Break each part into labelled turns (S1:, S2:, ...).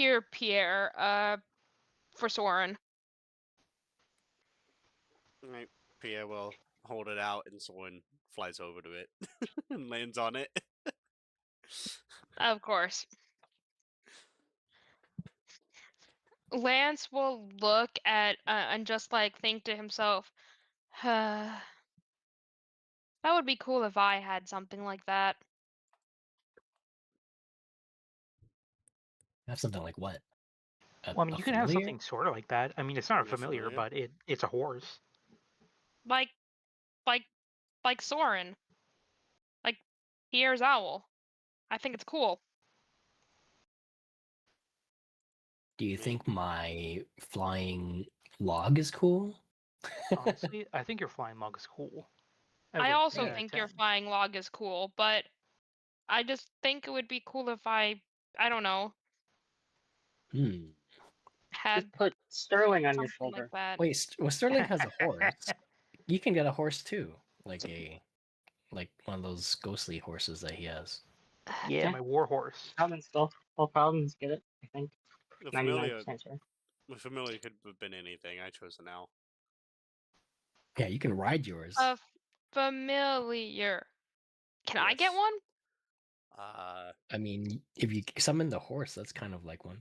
S1: Here, Pierre, for Soren.
S2: Right. Pierre will hold it out, and Soren flies over to it and lands on it.
S1: Of course. Lance will look at and just like think to himself, that would be cool if I had something like that.
S3: Have something like what?
S4: Well, I mean, you can have something sort of like that. I mean, it's not a familiar, but it's a horse.
S1: Like Soren. Like Pierre's owl. I think it's cool.
S3: Do you think my flying log is cool?
S4: Honestly, I think your flying log is cool.
S1: I also think your flying log is cool, but I just think it would be cool if I don't know. Had
S5: Just put Sterling on your
S1: something
S5: shoulder.
S1: like that.
S3: Wait, well, Sterling has a horse. You can get a horse too, like one of those ghostly horses that he has.
S4: Yeah, my war horse.
S5: Problems, full problems, get it? I think.
S2: The
S5: 99% sure.
S2: The familiar could have been anything. I chose an owl.
S3: Yeah, you can ride yours.
S1: A familiar. Can I get one?
S3: I mean, if you summon the horse, that's kind of like one.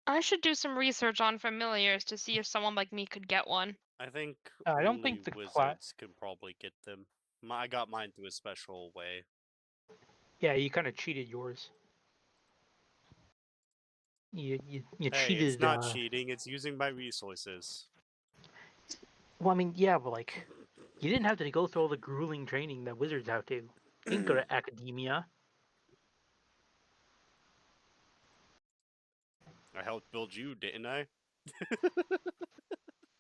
S1: I should do some research on familiars to see if someone like me could get one.
S2: I think
S4: I don't think the
S2: wizards could probably get them. I got mine through a special way.
S4: Yeah, you kind of cheated yours. You
S2: Hey,
S4: cheated.
S2: It's not cheating. It's using my resources.
S4: Well, I mean, yeah, but like, you didn't have to go through all the grueling training that wizards have to. You didn't go to academia.
S2: I helped build you, didn't I?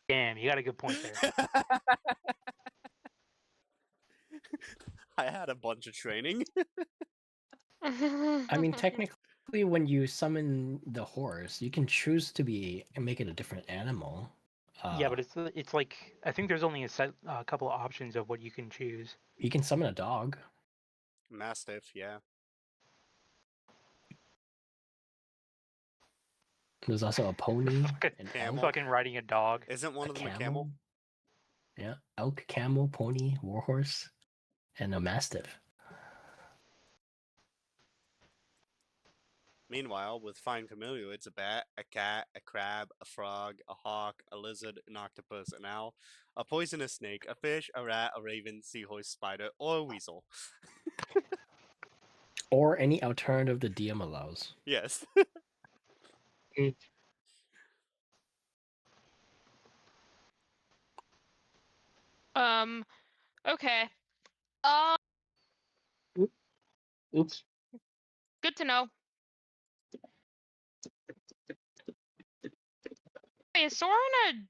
S4: Damn, you got a good point there.
S2: I had a bunch of training.
S3: I mean, technically, when you summon the horse, you can choose to make it a different animal.
S4: Yeah, but it's like I think there's only a couple of options of what you can choose.
S3: You can summon a dog.
S2: Mastiff, yeah.
S3: There's also a pony.
S4: I'm fucking riding a dog.
S2: Isn't one of them a camel?
S3: Yeah, elk, camel, pony, warhorse, and a mastiff.
S2: Meanwhile, with Find Familiar, it's a bat, a cat, a crab, a frog, a hawk, a lizard, an octopus, an owl, a poisonous snake, a fish, a rat, a raven, seahorse, spider, or a weasel.
S3: Or any alternative the DM allows.
S2: Yes.
S1: Okay.
S5: Oops.
S1: Good to know. Hey, is Soren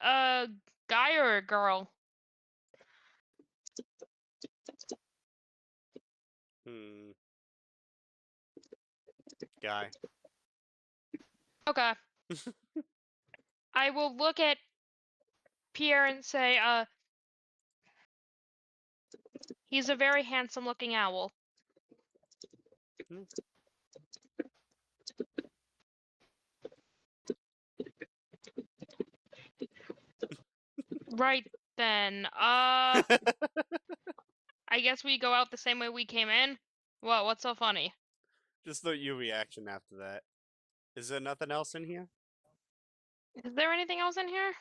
S1: a guy or a girl?
S2: Guy.
S1: Okay. I will look at Pierre and say, he's a very handsome looking owl. Right then, I guess we go out the same way we came in? What, what's so funny?
S2: Just your reaction after that. Is there nothing else in here?
S1: Is there anything else in here?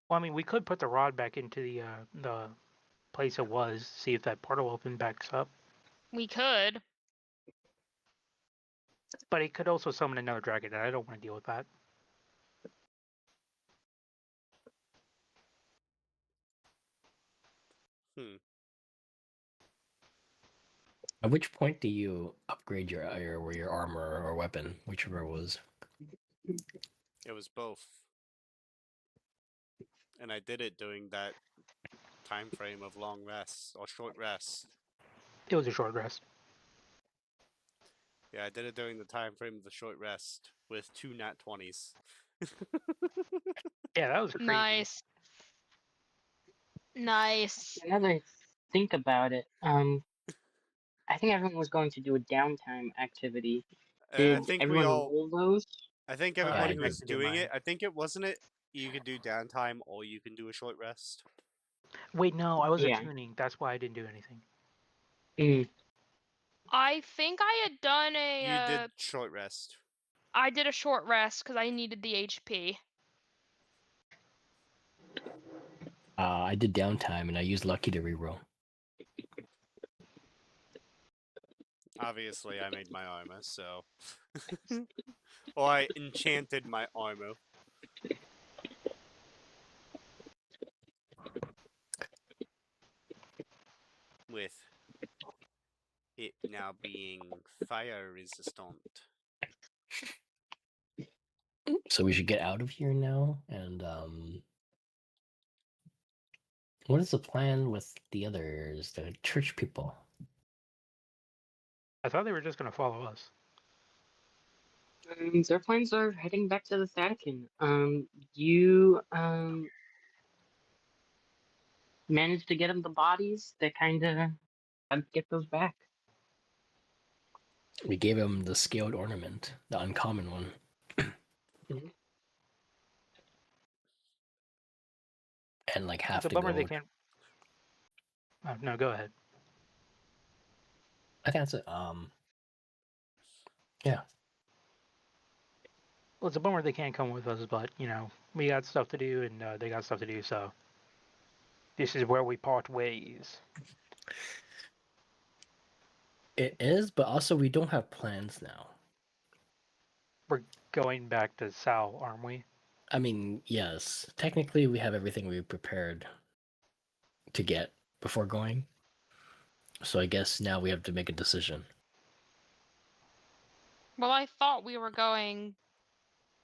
S4: Well, I mean, we could put the rod back into the place it was, see if that portal open backs up.
S1: We could.
S4: But it could also summon another dragon, and I don't want to deal with that.
S3: At which point do you upgrade your armor or weapon, whichever it was?
S2: It was both. And I did it during that time frame of long rest or short rest.
S4: It was a short rest.
S2: Yeah, I did it during the time frame of the short rest with 2 nat 20s.
S4: Yeah, that was crazy.
S1: Nice. Nice.
S5: Another think about it. I think everyone was going to do a downtime activity.
S2: I
S5: Did
S2: think we
S5: everyone
S2: all.
S5: roll those?
S2: I think
S4: I
S2: everybody
S3: did.
S2: was
S4: did
S2: doing
S4: mine.
S2: it. I think it wasn't it. You could do downtime, or you can do a short rest.
S4: Wait, no, I was
S5: Yeah.
S4: attuning. That's why I didn't do anything.
S5: Mm,
S1: I think I had done
S2: You
S1: a.
S2: did short rest.
S1: I did a short rest because I needed the HP.
S3: I did downtime and I used lucky to reroll.
S2: Obviously, I made my armor, so. Or I enchanted my armor. With it now being fire resistant.
S3: So we should get out of here now. And what is the plan with the others, the church people?
S4: I thought they were just gonna follow us.
S5: their plans are heading back to the Vatican. You managed to get them the bodies. They kind of get those back.
S3: We gave him the scaled ornament, the uncommon one.
S5: Mhm.
S3: And like half
S4: It's a
S3: the
S4: bummer they
S3: gold.
S4: can't. Oh, no, go ahead.
S3: I think that's it. Yeah.
S4: Well, it's a bummer they can't come with us, but you know we got stuff to do and they got stuff to do, so this is where we part ways.
S3: It is, but also we don't have plans now.
S4: We're going back to Sal, aren't we?
S3: I mean, yes. Technically we have everything we prepared to get before going. So I guess now we have to make a decision.
S1: Well, I thought we were going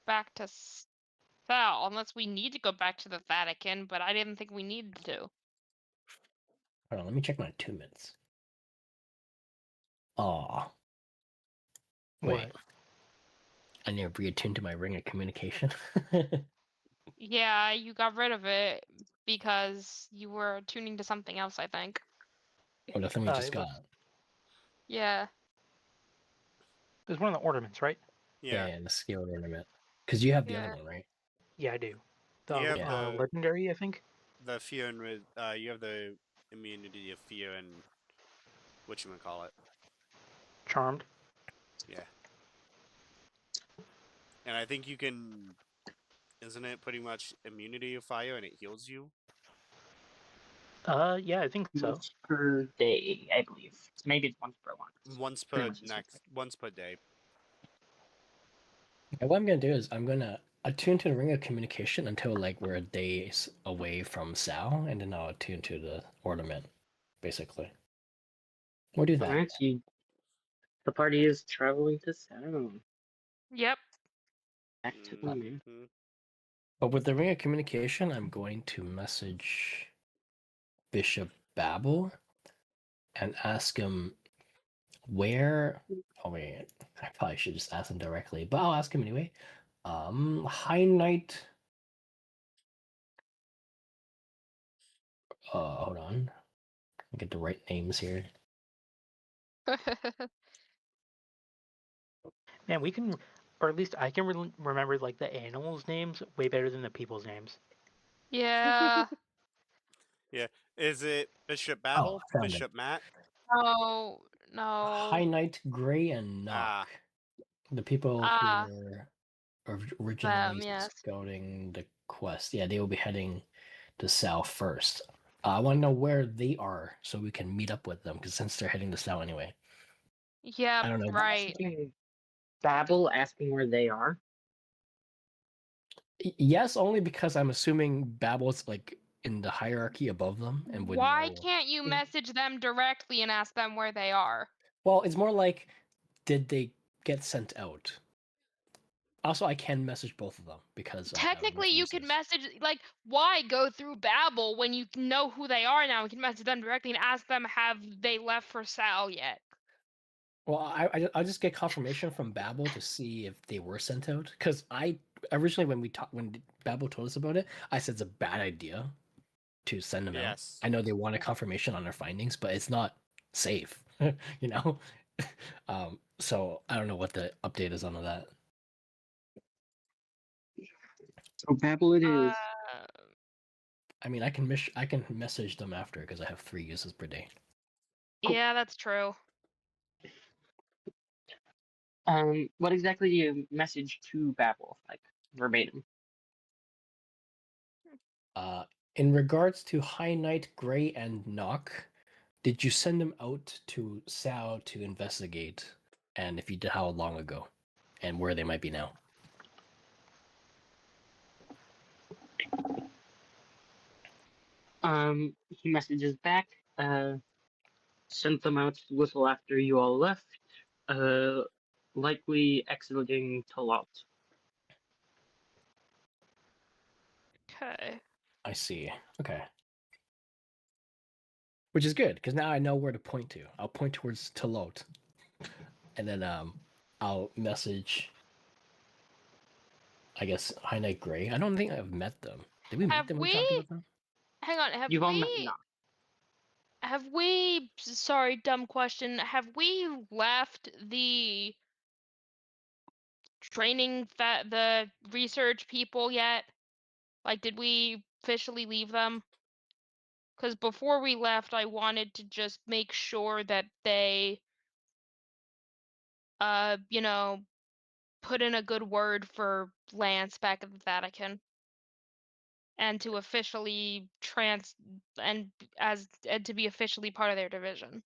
S1: back to Sal, unless we need to go back to the Vatican, but I didn't think we needed to.
S3: Hold on, let me check my attunements. Aw. Wait.
S4: What?
S3: I need to reattune to my ring of communication.
S1: Yeah, you got rid of it because you were tuning to something else, I think.
S3: Or the thing we just
S4: It
S3: got.
S1: Yeah.
S4: was one of the ornaments, right?
S2: Yeah.
S3: And the scaled ornament. Because you have the
S1: Yeah.
S3: other one, right?
S4: Yeah, I do. The
S2: You have
S3: Yeah.
S2: the
S4: legendary, I think.
S2: the fear and you have the immunity of fear and whatchamacallit.
S4: Charmed.
S2: Yeah. And I think you can, isn't it pretty much immunity of fire and it heals you?
S4: Yeah, I think so.
S5: Once per day, I believe. Maybe it's once per one.
S2: Once
S5: Pretty
S2: per
S5: much the same thing.
S2: once per day.
S3: And what I'm gonna do is I'm gonna attune to the ring of communication until like we're a day away from Sal, and then I'll attune to the ornament, basically. We'll do that.
S5: Alright, the party is traveling to Saturn.
S1: Yep.
S5: Back to the moon.
S2: Mhm.
S3: But with the ring of communication, I'm going to message Bishop Babel and ask him where. Oh wait, I probably should just ask him directly, but I'll ask him anyway. High Knight. Hold on. Get the right names here.
S4: Man, we can, or at least I can remember like the animals' names way better than the people's names.
S1: Yeah.
S2: Yeah. Is it Bishop
S3: Oh,
S2: Babel?
S3: found it.
S2: Bishop Matt?
S1: No,
S3: High
S1: no.
S3: Knight, Gray, and Nock.
S2: Ah.
S3: The people who
S1: Ah,
S3: were originally
S1: yes.
S3: scouting the quest. Yeah, they will be heading to south first. I want to know where they are so we can meet up with them, because since they're heading to south anyway.
S1: Yep,
S3: I don't know.
S1: right.
S5: Babel asking where they are.
S3: Yes, only because I'm assuming Babel's like in the hierarchy above them and would
S1: Why
S3: know.
S1: can't you message them directly and ask them where they are?
S3: Well, it's more like, did they get sent out? Also, I can message both of them because I have
S1: Technically, you could
S3: references.
S1: message, like, why go through Babel when you know who they are now? You can message them directly and ask them, have they left for Sal yet?
S3: Well, I'll just get confirmation from Babel to see if they were sent out. Because I originally when Babel told us about it, I said it's a bad idea to send them out.
S2: Yes.
S3: I know they wanted confirmation on their findings, but it's not safe. you know. So I don't know what the update is on that.
S5: So Babel it is.
S3: I mean, I can message them after because I have 3 uses per day.
S5: Cool.
S1: Yeah, that's true.
S5: What exactly do you message to Babel, like verbatim?
S3: In regards to High Knight, Gray, and Nock, did you send them out to Sao to investigate? And if you did, how long ago? And where they might be now?
S5: He messages back. Sent them out a little after you all left. Likely exiting Talat.
S1: Okay.
S3: I see. Okay. Which is good because now I know where to point to. I'll point towards Talot, and then I'll message. I guess High Knight Gray. I don't think I've met them. Did we meet
S1: Have
S3: them? We
S1: we?
S3: talked about them.
S1: Hang on. Have
S5: You've all met
S1: we?
S5: Nock.
S1: Have we? Sorry, dumb question. Have we left the training that the research people yet? Like, did we officially leave them? Because before we left, I wanted to just make sure that they, you know, put in a good word for Lance back at the Vatican, and to officially and to be officially part of their division.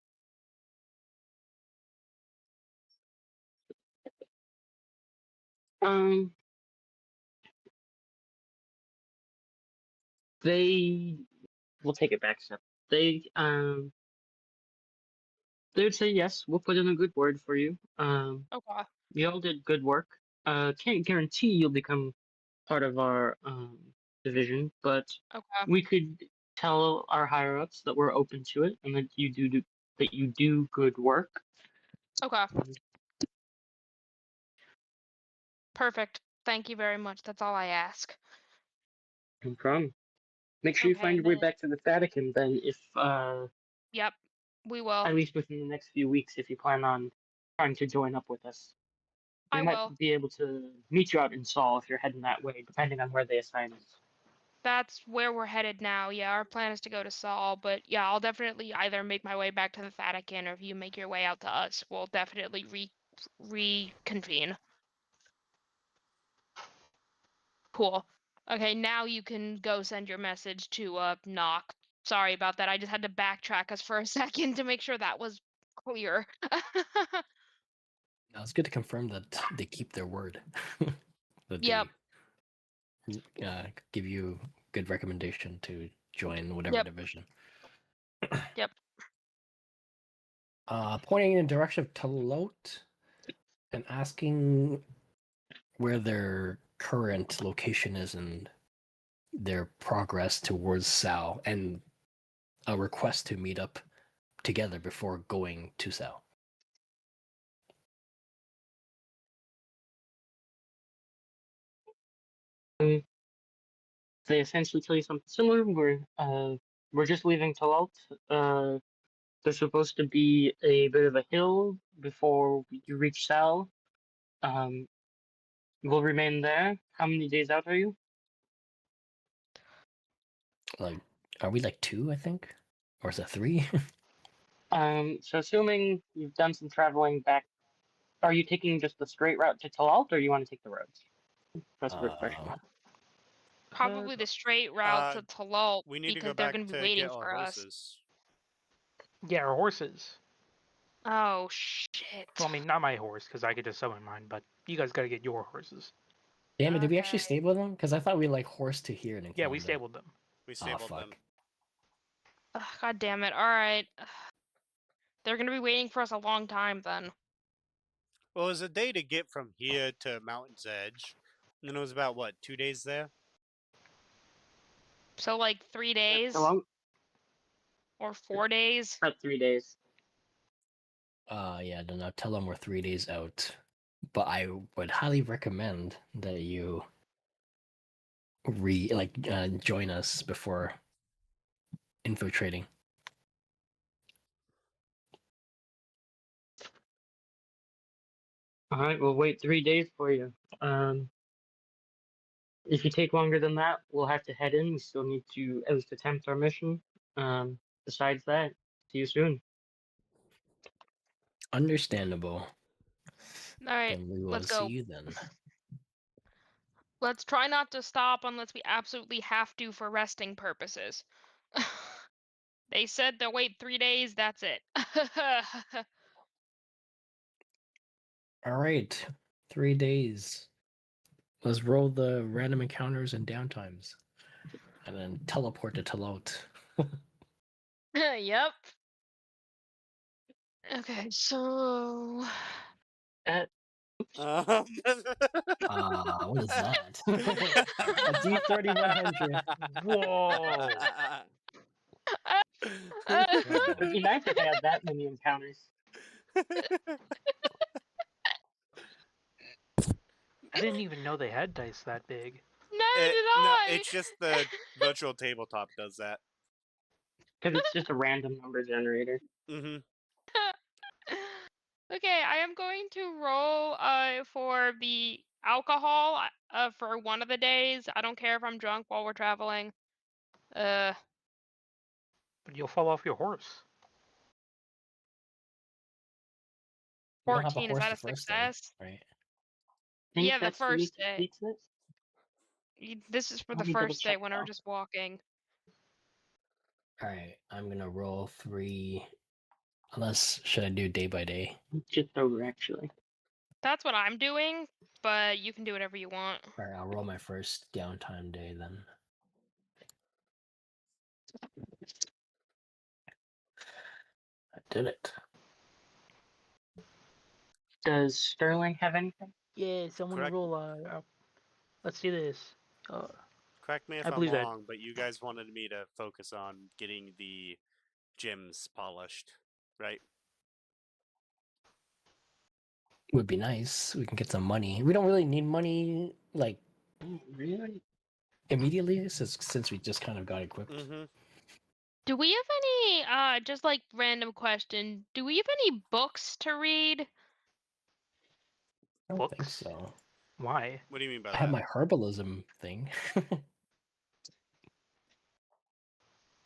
S5: Um, they will take it back a step. They would say yes. We'll put in a good word for you.
S1: Okay.
S5: You all did good work. Can't guarantee you'll become part of our division, but
S1: Okay.
S5: we could tell our higher ups that we're open to it and that you do good work.
S1: Okay. Perfect. Thank you very much. That's all I ask.
S5: No problem. Make sure you
S1: Okay,
S5: find your way
S1: then.
S5: back to the Vatican then, if
S1: Yep, we will.
S5: at least within the next few weeks, if you plan on trying to join up with us. We
S1: I
S5: might
S1: will.
S5: be able to meet you out in Saul if you're heading that way, depending on where they assign us.
S1: That's where we're headed now. Yeah, our plan is to go to Saul, but yeah, I'll definitely either make my way back to the Vatican, or if you make your way out to us, we'll definitely reconvene. Cool. Okay, now you can go send your message to Knock. Sorry about that. I just had to backtrack us for a second to make sure that was clear.
S3: Now it's good to confirm that they keep their word. That
S1: Yep.
S3: they give you good recommendation to join whatever
S1: Yep.
S3: division.
S1: Yep.
S3: Pointing in the direction of Talot and asking where their current location is and their progress towards Sal, and a request to meet up together before going to Sal.
S5: They essentially tell you something similar. We're just leaving Talalt. There's supposed to be a bit of a hill before you reach Sal. Um, we'll remain there. How many days out are you?
S3: Like, are we like 2? I think, or is it 3?
S5: So assuming you've done some traveling back, are you taking just the straight route to Talalt, or you want to take the roads? That's a good question.
S1: Probably the straight route to Talalt
S2: We need to go
S1: because they're
S2: back
S1: going to be
S2: to
S1: waiting
S2: get our
S1: for us.
S2: horses.
S4: Yeah, our horses.
S1: Oh, shit.
S4: Well, I mean, not my horse, because I could just summon mine, but you guys gotta get your horses.
S3: Damn it! Did we actually
S1: Okay.
S3: stable them? Because I thought we like horse to here and
S4: Yeah, we
S3: inclined them.
S4: stabled them.
S2: We
S3: Oh
S2: stabled them.
S3: fuck!
S1: Ugh, God damn it. All right. They're going to be waiting for us a long time then.
S2: Well, it was a day to get from here to Mountain's Edge. And then it was about, what, 2 days there?
S1: So, like, 3 days?
S5: How long?
S1: Or 4 days?
S5: About 3 days.
S3: Yeah. Then I'll tell them we're 3 days out, but I would highly recommend that you join us before infiltrating.
S5: All right, we'll wait 3 days for you. If you take longer than that, we'll have to head in. We still need to at least attempt our mission. Besides that, see you soon.
S3: Understandable.
S1: All right,
S3: Then we will
S1: let's
S3: see
S1: go.
S3: you then.
S1: Let's try not to stop unless we absolutely have to for resting purposes. They said they'll wait 3 days, that's it.
S3: All right, 3 days. Let's roll the random encounters and downtimes, and then teleport to Talot.
S1: Yep. Okay, so
S5: Uh,
S3: What is that? A D3100.
S4: Whoa!
S5: it'd be nice if they had that many encounters.
S4: I didn't even know they had dice that big.
S1: neither did
S2: No,
S1: I.
S2: it's just the virtual tabletop does that.
S5: Because it's just a random number generator.
S2: Mm-hmm.
S1: Okay, I am going to roll for the alcohol for one of the days. I don't care if I'm drunk while we're traveling.
S4: But you'll fall off your horse.
S3: You don't have a
S1: 14, is
S3: horse
S1: that
S3: the
S1: a
S3: first day,
S1: success?
S3: right?
S5: Think
S1: Yeah, the
S5: that's the
S1: first
S5: week
S1: day.
S5: beats it?
S1: This is for the
S5: Let me double
S1: first day
S5: check
S1: when we're
S5: though.
S1: just walking.
S3: All right, I'm gonna roll 3. Unless, should I do day by day?
S5: Just over actually.
S1: That's what I'm doing, but you can do whatever you want.
S3: All right, I'll roll my first downtime day then. I did it.
S5: Does Sterling have anything?
S4: Yeah, someone
S2: Correct.
S4: roll. Let's do this.
S2: Correct me if
S4: I
S2: I'm
S4: believe that.
S2: wrong, but you guys wanted me to focus on getting the gyms polished, right?
S3: Would be nice. We can get some money. We don't really need money like
S5: Oh, really?
S3: immediately since we just kind of got equipped.
S2: Mm-hmm.
S1: Do we have any, just like random question, do we have any books to read?
S3: I don't think
S4: Books?
S3: so.
S4: Why?
S2: What do you mean by
S3: I have
S2: that?
S3: my herbalism thing.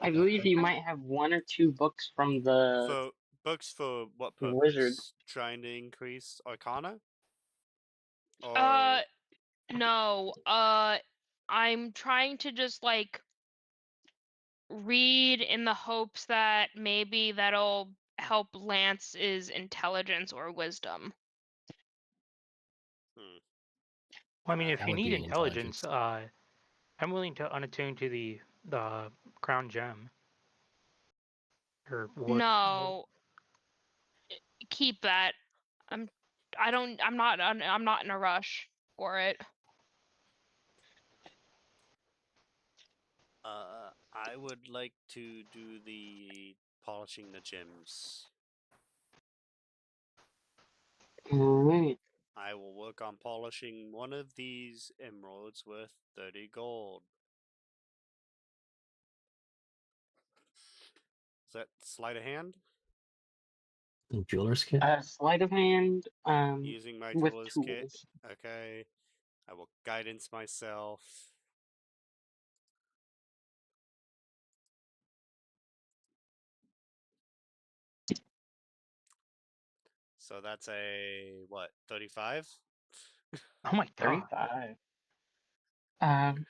S5: I believe you might have 1 or 2 books from the
S2: For books for what
S5: wizard.
S2: purpose? Trying to increase Arcana?
S1: Uh,
S2: Or
S1: no. I'm trying to just like read in the hopes that maybe that'll help Lance's intelligence or wisdom.
S2: hmm.
S4: Well, I mean, if
S3: That
S4: you
S3: would
S4: need
S3: be
S4: intelligence, I'm willing to unattune to the crown gem. Or what?
S1: No, keep that. I'm I'm not in a rush for it.
S2: I would like to do the polishing the gyms.
S5: Alright.
S2: I will work on polishing one of these emeralds worth 30 gold. Is that sleight of hand?
S3: jeweler's kit.
S5: Sleight of hand,
S2: Using my
S5: with
S2: jeweler's kit.
S5: tools.
S2: Okay. I will guidance myself. So that's a what, 35?
S4: Oh my god.
S5: 35. Um,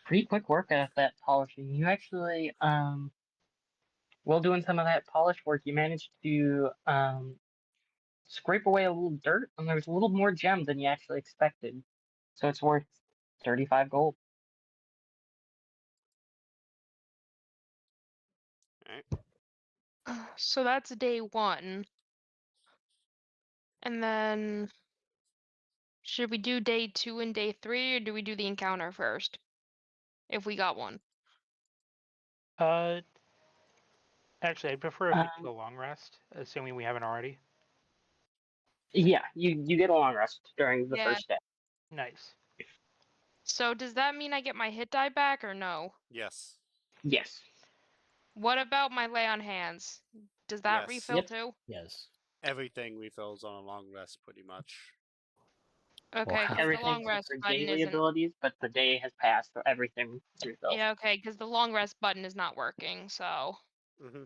S5: pretty quick work at that polishing. You actually, while doing some of that polish work, you managed to, scrape away a little dirt, and there's a little more gem than you actually expected. So it's worth 35 gold.
S2: Alright.
S1: So that's day 1. And then should we do day 2 and day 3, or do we do the encounter first? If we got one.
S4: Actually, I'd prefer if we
S5: Um,
S4: took a long rest, assuming we haven't already.
S5: yeah, you get a long rest during the
S1: Yeah.
S5: first day.
S4: Nice.
S1: So does that mean I get my hit die back or no?
S2: Yes.
S5: Yes.
S1: What about my lay on hands? Does that
S2: Yes.
S1: refill
S5: Yep.
S1: too?
S3: Yes.
S2: Everything refills on a long rest, pretty much.
S1: Okay,
S3: how-
S1: because the
S5: Everything
S1: long
S5: except
S1: rest
S5: for
S1: button
S5: daily
S1: isn't.
S5: abilities, but the day has passed, so everything refills.
S1: Yeah, okay, because the long rest button is not working, so.
S2: Hmm.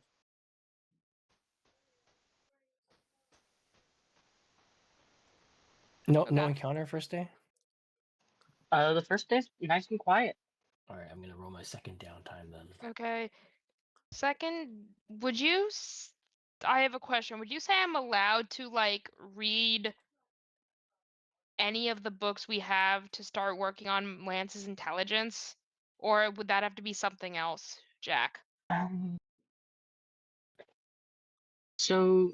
S3: No
S1: Okay.
S3: encounter first day?
S5: The first day's nice and quiet.
S3: Alright, I'm gonna roll my second downtime then.
S1: Okay. Second, would you? I have a question. Would you say I'm allowed to like read any of the books we have to start working on Lance's intelligence, or would that have to be something else, Jack?
S5: So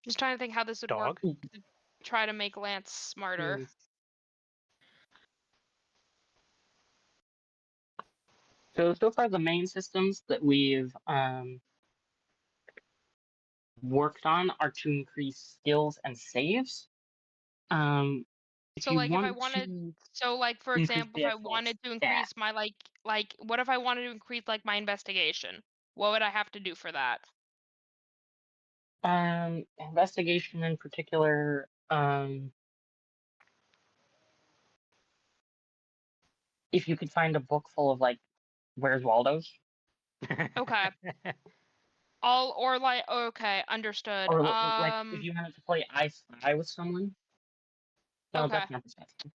S1: Just trying to think how this would work
S4: Dog.
S1: to try to make Lance smarter.
S5: Hmm. So far the main systems that we've worked on are to increase skills and saves. If
S1: So
S5: you
S1: like if I
S5: want
S1: wanted,
S5: to
S1: so like for
S5: increase
S1: example,
S5: the
S1: if I
S5: actual
S1: wanted to
S5: stat,
S1: increase my like what if I wanted to increase like my investigation? What would I have to do for that?
S5: investigation in particular, if you could find a book full of like Where's Waldo's,
S1: Okay. All or like okay, understood.
S5: or like if you wanted to play I Spy with someone, no,
S1: Okay.
S5: that's not perception.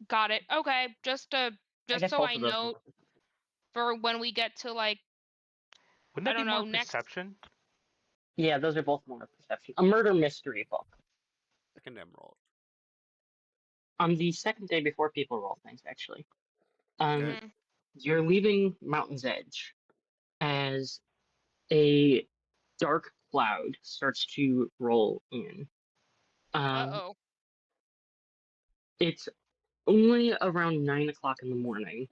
S1: Got it. Okay.
S5: I
S1: Just
S5: guess
S1: so
S5: both
S1: I
S5: of those are
S1: know
S5: more perception.
S1: for when we get to like
S4: Wouldn't
S1: I
S4: that be
S1: don't
S4: more
S1: know, next.
S4: perception?
S5: Yeah, those are both more perception. A murder mystery book.
S2: Second emerald.
S5: On the second day before people roll things, actually. Um,
S2: Okay.
S1: Mhm.
S5: you're leaving Mountain's Edge as a dark cloud starts to roll in.
S1: Uh-oh.
S5: It's only around 9 o'clock in the morning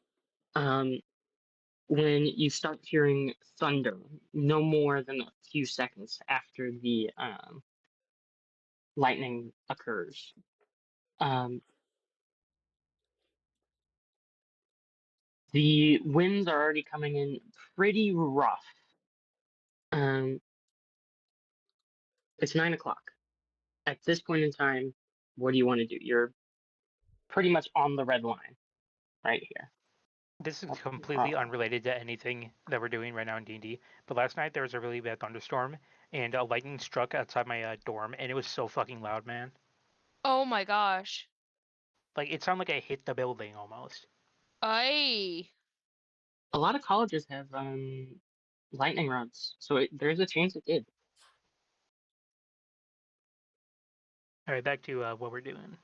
S5: when you start hearing thunder, no more than a few seconds after the lightning occurs. The winds are already coming in pretty rough. It's 9 o'clock. At this point in time, what do you want to do? You're pretty much on the red line right here.
S4: This is completely unrelated to anything that we're doing right now in D&D. But last night there was a really bad thunderstorm, and lightning struck outside my dorm, and it was so fucking loud, man.
S1: Oh my gosh.
S4: Like it sounded like I hit the building almost.
S1: Aye.
S5: A lot of colleges have lightning rods, so there's a chance it did.
S4: All right, back to what we're doing.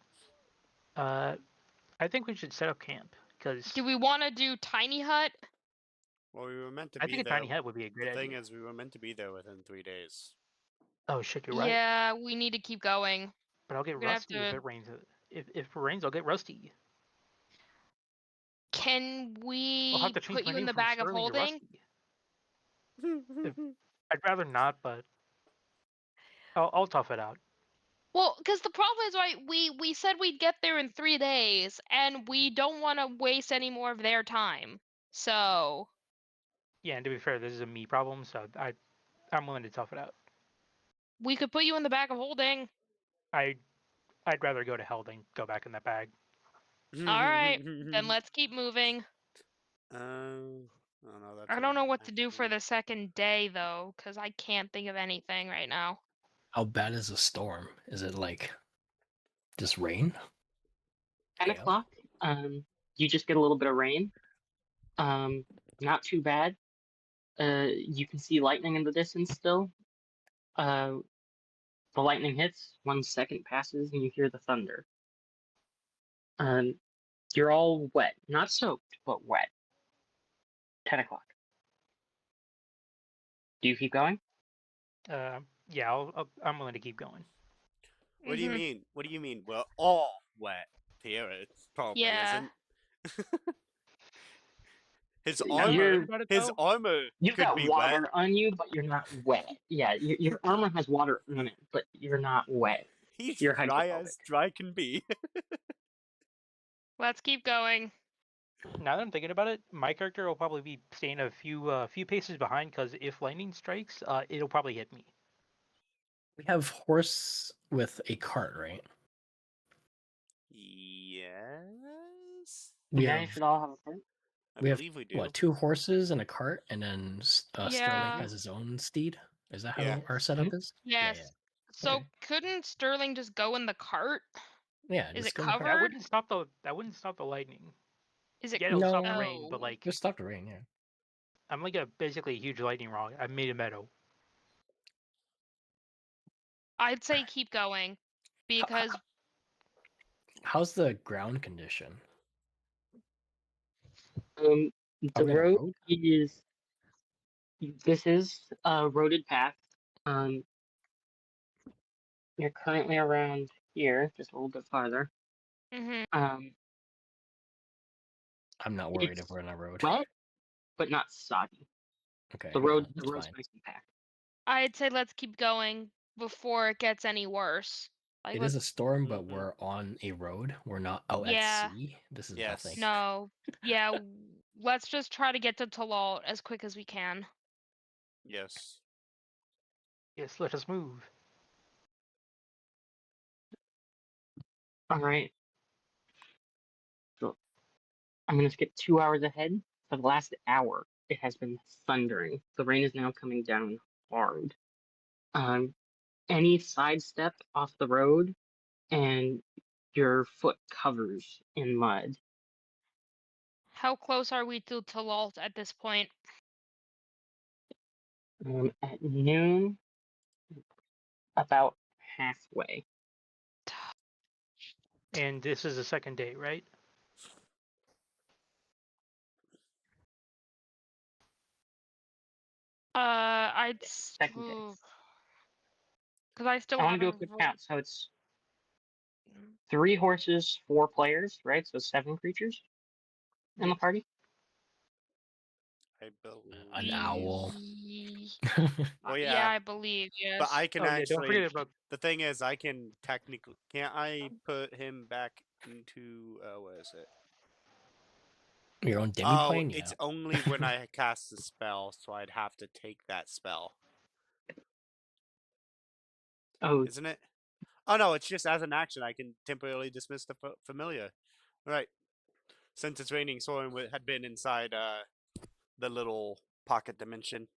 S4: I think we should set up camp because
S1: Do we want to do tiny hut?
S2: Well, we were meant to
S4: I
S2: be
S4: think a
S2: there.
S4: tiny hut would be a great
S2: The thing
S4: idea.
S2: is, we were meant to be there within 3 days.
S4: Oh shit, you're right.
S1: Yeah, we need to keep going.
S4: But I'll get
S1: We're gonna have
S4: rusty if
S1: to.
S4: it rains. If it rains, I'll get rusty.
S1: Can
S4: I'll have
S1: we
S4: to change
S1: put
S4: my
S1: you in
S4: name
S1: the
S4: from
S1: bag of
S4: Sterling to
S1: holding?
S4: Rusty. I'd rather not, but I'll tough it out.
S1: Well, because the problem is, right, we said we'd get there in 3 days, and we don't want to waste any more of their time. So
S4: Yeah, and to be fair, this is a me problem, so I'm willing to tough it out.
S1: we could put you in the bag of holding.
S4: I'd rather go to hell than go back in that bag.
S1: All right, then let's keep moving.
S2: Oh no, that's
S1: I
S2: a
S1: don't know what to do for
S2: actually-
S1: the second day though, because I can't think of anything right now.
S3: How bad is a storm? Is it like just rain?
S5: 10
S3: Hail?
S5: o'clock, you just get a little bit of rain. Not too bad. You can see lightning in the distance still. The lightning hits, 1 second passes, and you hear the thunder. You're all wet. Not soaked, but wet. 10 o'clock. Do you keep going?
S4: Yeah, I'm willing to keep going.
S2: What do you
S1: Mhm.
S2: mean? What do you mean? We're all wet. Here, it probably
S1: Yeah.
S2: isn't. His
S4: Not
S2: armor,
S4: worried about it,
S2: his
S4: though.
S2: armor
S5: You've
S2: could
S5: got
S2: be
S5: water
S2: wet.
S5: on you, but you're not wet. Yeah, your armor has water on it, but you're not wet.
S2: He's
S5: You're
S2: dry
S5: hydrophobic.
S2: as dry can be.
S1: Let's keep going.
S4: Now that I'm thinking about it, my character will probably be staying a few paces behind because if lightning strikes, it'll probably hit me.
S3: We have horse with a cart, right?
S2: Yes,
S3: We
S5: Yeah, you
S3: have
S5: should all have a cart.
S2: I
S3: we have
S2: believe we do.
S3: what, 2 horses and a cart, and then Sterling
S1: Yeah.
S3: has his own steed. Is that how
S2: Yeah.
S3: our setup is?
S1: Yes.
S3: Yeah.
S1: So
S3: Okay.
S1: couldn't Sterling just go in the cart?
S3: Yeah,
S1: Is
S3: just
S1: it
S3: go in the cart.
S4: That
S1: covered?
S4: wouldn't stop the lightning.
S1: Is it?
S4: Yeah, it'll stop the
S3: No,
S4: rain, but
S1: Oh.
S4: like
S3: just stop the rain. Yeah.
S4: I'm like basically a huge lightning rod. I made a meadow.
S1: I'd say keep going,
S3: How,
S1: because
S3: how's the ground condition?
S5: The
S3: Are we on a
S5: road
S3: road?
S5: is. This is a roaded path. You're currently around here, just a little bit farther.
S1: hmm
S5: Um,
S3: I'm not worried if
S5: it's
S3: we're on a road.
S5: wet, but not soggy.
S3: Okay,
S5: The
S3: yeah,
S5: the
S3: that's
S5: road's
S3: fine.
S5: nice and packed.
S1: I'd say let's keep going before it gets any worse. Like,
S3: It is a storm, but
S2: Mhm.
S3: we're on a road. We're not out at
S1: yeah,
S3: sea. This is
S2: Yes.
S3: nothing.
S1: no, yeah. Let's just try to get to Talal as quick as we can.
S2: Yes.
S4: Yes, let us move.
S5: All right. So I'm gonna skip 2 hours ahead. For the last hour, it has been thundering. The rain is now coming down hard. Any sidestep off the road, and your foot covers in mud.
S1: How close are we to Talal at this point?
S5: At noon, about halfway.
S4: And this is the second day, right?
S1: I'd
S5: Second day.
S1: because I still
S5: I want to do a
S1: haven't
S5: quick
S1: rolled.
S5: count. So it's 3 horses, 4 players, right? So 7 creatures in the
S4: Yes.
S5: party.
S2: I believe.
S3: An owl.
S2: Oh
S1: Yeah,
S2: yeah,
S1: I believe, yes.
S2: but I can
S4: Oh yeah, don't
S2: actually.
S4: forget about
S2: The thing is, I can technically. Can't I put him back into? What is it?
S3: Your own
S2: Oh,
S3: demi-plane? Yeah.
S2: it's only when I cast the spell, so I'd have to take that spell,
S5: Oh,
S2: isn't it? Oh no, it's just as an action I can temporarily dismiss the familiar. Right. Since it's raining, Soren had been inside the little pocket dimension.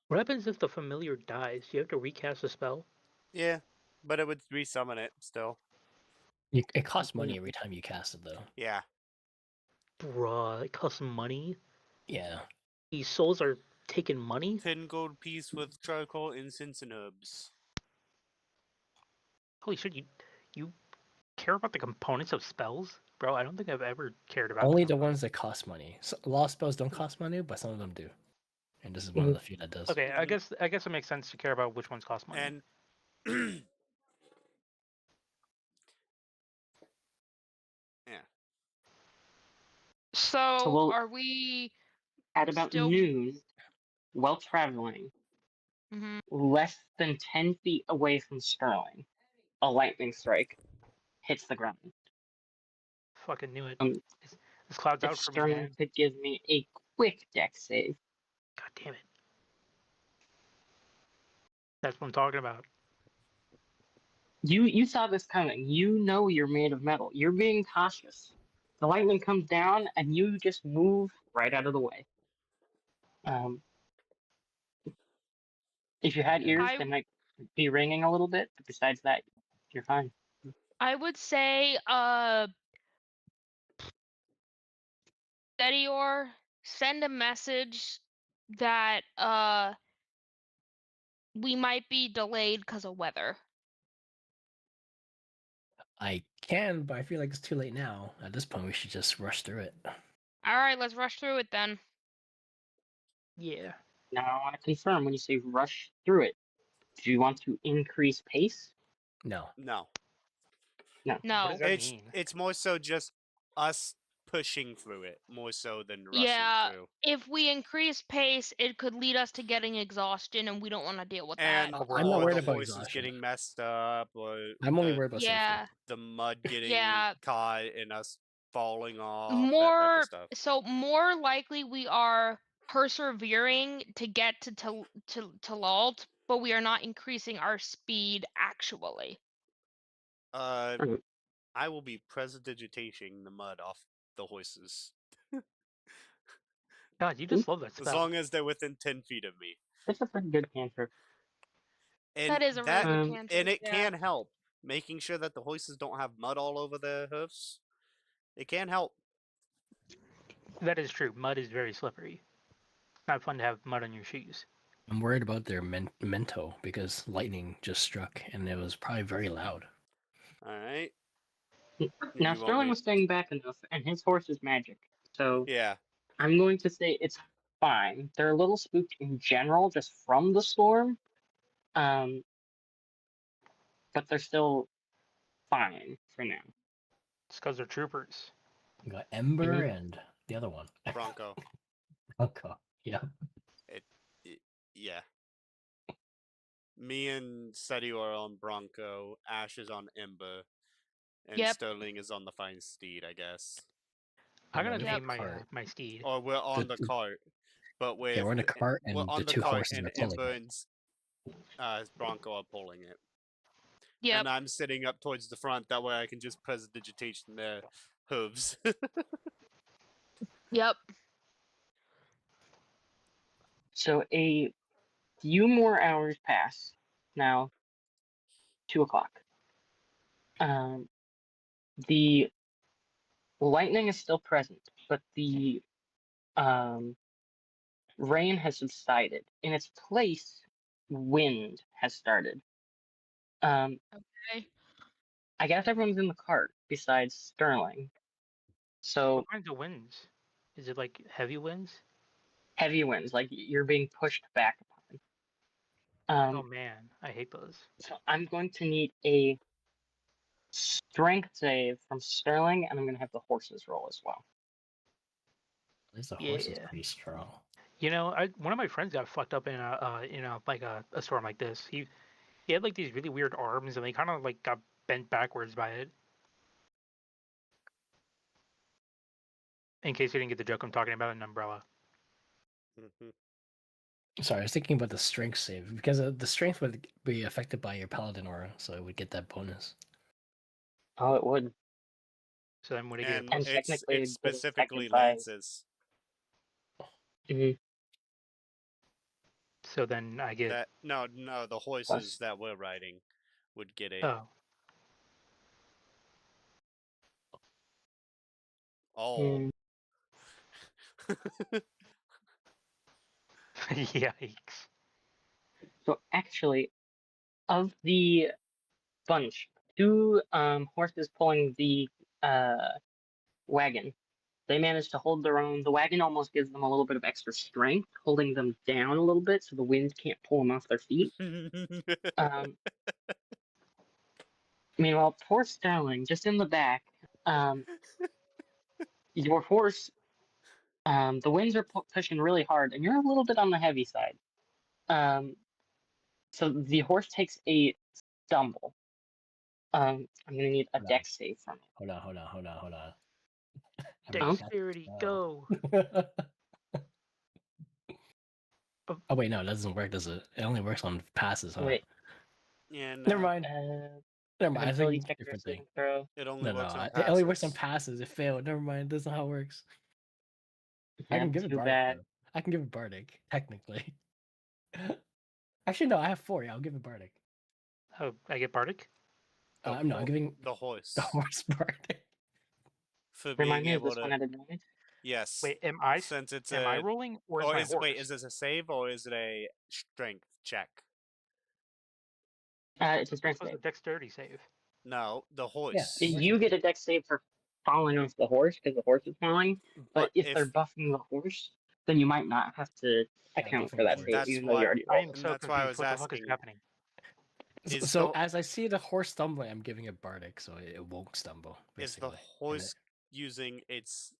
S4: what happens if the familiar dies. You have to recast the spell.
S2: Yeah, but it would resummon it still.
S3: It costs money every time you cast it, though.
S2: Yeah.
S4: Bruh, it costs money.
S3: Yeah.
S4: These souls are taking money.
S2: 10 gold piece with charcoal, incense, and herbs.
S4: Holy shit, you care about the components of spells, bro? I don't think I've ever cared about
S3: Only
S4: that.
S3: the ones that cost money. So, a lot of spells don't cost money, but some of them do. And this is one of the few that does.
S4: Okay, I guess it makes sense to care about which ones cost money.
S2: And yeah.
S1: So
S5: we'll-
S1: are we
S5: at about
S1: still?
S5: noon, while traveling,
S1: Mhm.
S5: less than 10 feet away from Sterling, a lightning strike hits the ground.
S4: Fucking knew it.
S5: Um,
S4: This cloud's
S5: If
S4: out for me,
S5: Sterling
S4: man.
S5: could give me a quick deck save.
S4: God damn it. That's what I'm talking about.
S5: You saw this coming. You know you're made of metal. You're being cautious. The lightning comes down, and you just move right out of the way. If you had ears, they might be ringing a little bit, but besides that, you're fine.
S1: I would say, Steadior, send a message that we might be delayed because of weather.
S3: I can, but I feel like it's too late now. At this point, we should just rush through it.
S1: All right, let's rush through it then.
S4: Yeah.
S5: Now I want to confirm when you say rush through it. Do you want to increase pace?
S3: No.
S2: No.
S4: What
S1: No.
S4: does that mean?
S2: It's more so just us pushing through it, more so than rushing
S1: Yeah,
S2: through.
S1: if we increase pace, it could lead us to getting exhaustion, and we don't want to deal with
S2: And
S1: that.
S3: I'm not
S2: or
S3: worried
S2: the
S3: about
S2: horses
S3: exhaustion.
S2: getting messed up, or
S3: I'm only worried about
S1: Yeah,
S2: the mud getting
S1: yeah.
S2: caught in us falling off, that type of stuff.
S1: So more likely we are persevering to get to Talalt, but we are not increasing our speed actually.
S5: Mm.
S2: I will be prestidigitating the mud off the horses.
S4: God, you just love that
S2: As
S4: spell.
S2: long as they're within 10 feet of me.
S5: It's a pretty good cantrip.
S2: And
S1: That is a really good cantrip.
S2: and it
S1: yeah.
S2: can help. Making sure that the horses don't have mud all over their hoofs. It can help.
S4: That is true. Mud is very slippery. Not fun to have mud on your shoes.
S3: I'm worried about their mento because lightning just struck and it was probably very loud.
S2: Alright.
S5: Now Sterling was staying back enough, and his horse is magic, so
S2: Yeah.
S5: I'm going to say it's fine. They're a little spooked in general, just from the storm, but they're still fine for now.
S4: It's because they're troopers.
S3: We got Ember
S5: Mhm.
S3: and the other one.
S2: Bronco.
S3: Okay. Yeah.
S2: Yeah. Me and Seti are on Bronco. Ash is on Ember. And
S1: Yep.
S2: Sterling is on the fine steed, I guess.
S4: I'm gonna
S3: we
S4: name
S3: have
S4: my
S3: cart.
S4: my steed.
S2: Or we're on the cart. But with
S3: Yeah, we're in a cart
S2: we're
S3: and
S2: on
S3: the
S2: the
S3: two
S2: cart
S3: horses
S2: and
S3: are pulling
S2: Ember
S3: it.
S2: and Bronco are pulling it.
S1: Yep.
S2: And I'm sitting up towards the front, that way I can just prestidigitation their hooves.
S1: Yep.
S5: So a few more hours pass. Now, 2 o'clock. The lightning is still present, but the rain has subsided. In its place, wind has started.
S1: Okay.
S5: I guess everyone's in the cart besides Sterling. So
S4: What kinds of winds? Is it like heavy winds?
S5: heavy winds, like you're being pushed back upon.
S4: Oh man, I hate those.
S5: So I'm going to need a strength save from Sterling, and I'm going to have the horses roll as well.
S3: At least the horse is
S4: Yeah.
S3: pretty strong.
S4: You know, one of my friends got fucked up in a storm like this. He had like these really weird arms, and they kind of like got bent backwards by it. In case you didn't get the joke, I'm talking about an umbrella.
S3: Sorry, I was thinking about the strength save because the strength would be affected by your paladin aura, so it would get that bonus.
S5: Oh, it would.
S4: So then would it get a
S2: And
S5: And
S4: plus?
S5: technically,
S2: it's
S5: it is
S2: specifically
S5: affected by-
S2: lances.
S5: Mhm.
S4: So then I get.
S2: No, the horses that we're riding would get it.
S4: Oh,
S2: All.
S5: Mm.
S4: yikes!
S5: So actually, of the bunch, 2 horses pulling the wagon, they managed to hold their own. The wagon almost gives them a little bit of extra strength, holding them down a little bit so the wind can't pull them off their feet. Meanwhile, poor Sterling, just in the back, your horse, the winds are pushing really hard, and you're a little bit on the heavy side. So the horse takes a stumble. I'm gonna need a dex save from it.
S3: Hold on.
S4: Dexterity, go!
S3: Oh wait, no, it doesn't work, does it? It only works on passes, huh?
S5: Wait,
S2: Yeah, no.
S3: Never mind. Never mind. I
S5: ability
S3: think
S5: check
S3: it's a
S5: or
S3: different thing.
S5: saving throw.
S2: It only
S3: No,
S2: works on
S3: it
S2: passes.
S3: only works on passes. It failed. Never mind. That's not how it works. I
S5: Yeah,
S3: can give it
S5: too
S3: bardic.
S5: bad.
S3: Though. I can give it bardic, technically. Actually, no, I have 4. Yeah, I'll give it bardic.
S4: Oh, I get bardic.
S3: No, I'm giving
S2: the horse.
S3: the horse bardic.
S2: For
S5: Remind
S2: being
S5: me of
S2: able
S5: this one
S2: to.
S5: at advantage.
S2: Yes.
S4: Wait,
S2: Since it's
S4: am I rolling or is my horse?
S2: Wait, is this a save or is it a strength check?
S5: It's a
S4: This
S5: strength
S4: was a
S5: save.
S4: dexterity save.
S2: No, the horse.
S3: Yeah.
S5: You get a dex save for falling off the horse because the horse is falling. But if
S2: if
S5: they're buffing the horse, then you might not have to account
S3: buffing
S5: for that
S3: the
S5: save,
S3: horse.
S5: even though you already
S4: I
S5: rolled
S4: am
S5: it.
S4: so
S2: that's why I
S4: confused.
S2: was
S4: What the fuck is
S2: asking.
S4: happening?
S2: Is
S3: So
S2: the-
S3: as I see the horse stumbling, I'm giving it bardic, so it won't stumble.
S2: Is
S3: Basically.
S2: the horse using its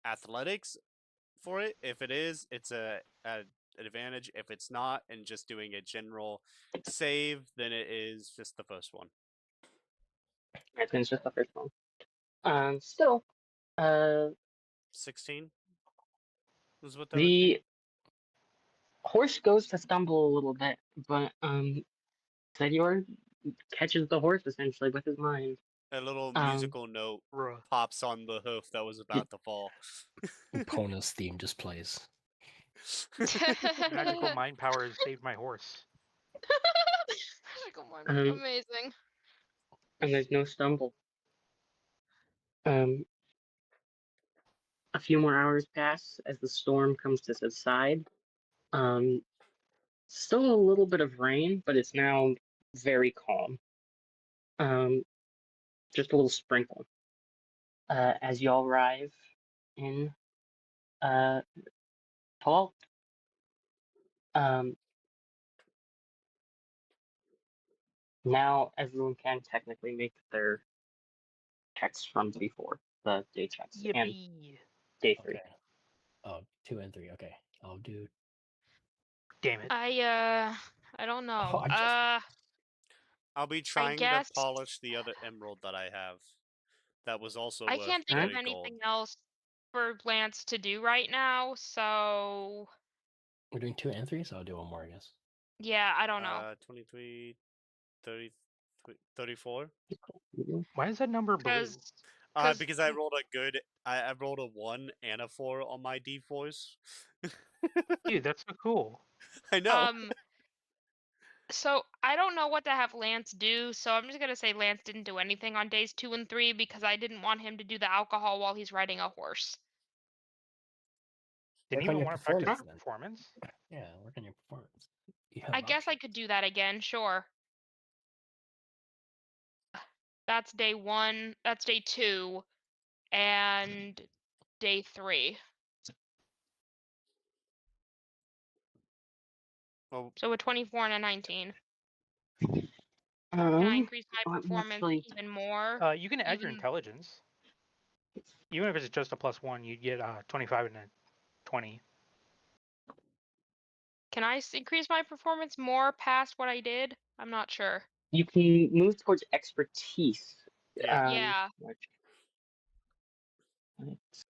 S2: athletics for it? If it is, it's an advantage. If it's not, and just doing a general save, then it is just the first one.
S5: I think it's just the first one. Still, Uh,
S2: 16 was what that would be.
S5: the horse goes to stumble a little bit, but Senior catches the horse essentially with his mind.
S2: A little
S5: Um,
S2: musical note
S4: Bruh.
S2: pops on the hoof that was about to fall.
S3: Pona's theme just plays.
S4: Magical mind power has saved my horse.
S1: Magical mind.
S5: Um,
S1: Amazing.
S5: and there's no stumble. Um, a few more hours pass as the storm comes to subside. Um, Still a little bit of rain, but it's now very calm. Just a little sprinkle. As y'all arrive in Paul. Um, Now everyone can technically make their checks from before the day checks and
S4: Yippee!
S5: day 3.
S3: Okay. Oh, 2 and 3. Okay. I'll do.
S4: Damn it.
S1: I don't know.
S3: Oh, I just.
S2: I'll be trying to
S1: guess
S2: polish the other emerald that I have. That was also
S1: I
S2: worth
S1: can't think of
S2: 20 gold.
S1: anything else for Lance to do right now, so
S3: We're doing 2 and 3, so I'll do one more, I guess.
S1: yeah, I don't know.
S2: 23, 30, 34.
S4: Why is that number blue?
S2: Because I rolled a good. I rolled a 1 and a 4 on my d4s.
S4: Dude, that's so cool.
S2: I know.
S1: So I don't know what to have Lance do, so I'm just gonna say Lance didn't do anything on days 2 and 3 because I didn't want him to do the alcohol while he's riding a horse.
S4: Didn't
S3: Work on
S4: even
S3: your
S4: want to practice
S3: performance, then.
S4: performance.
S3: Yeah, work on your performance. You have
S1: I guess I
S3: options.
S1: could do that again, sure. That's day 1, that's day 2, and day 3.
S2: Well,
S1: So a 24 and a 19. Can I increase my
S5: I'm
S1: performance
S5: actually
S1: even more?
S4: You can add your
S1: Even
S4: intelligence. Even if it's just a +1, you'd get 25 and a 20.
S1: Can I increase my performance more past what I did? I'm not sure.
S5: you can move towards expertise.
S2: yeah.
S1: Yeah.
S5: Let's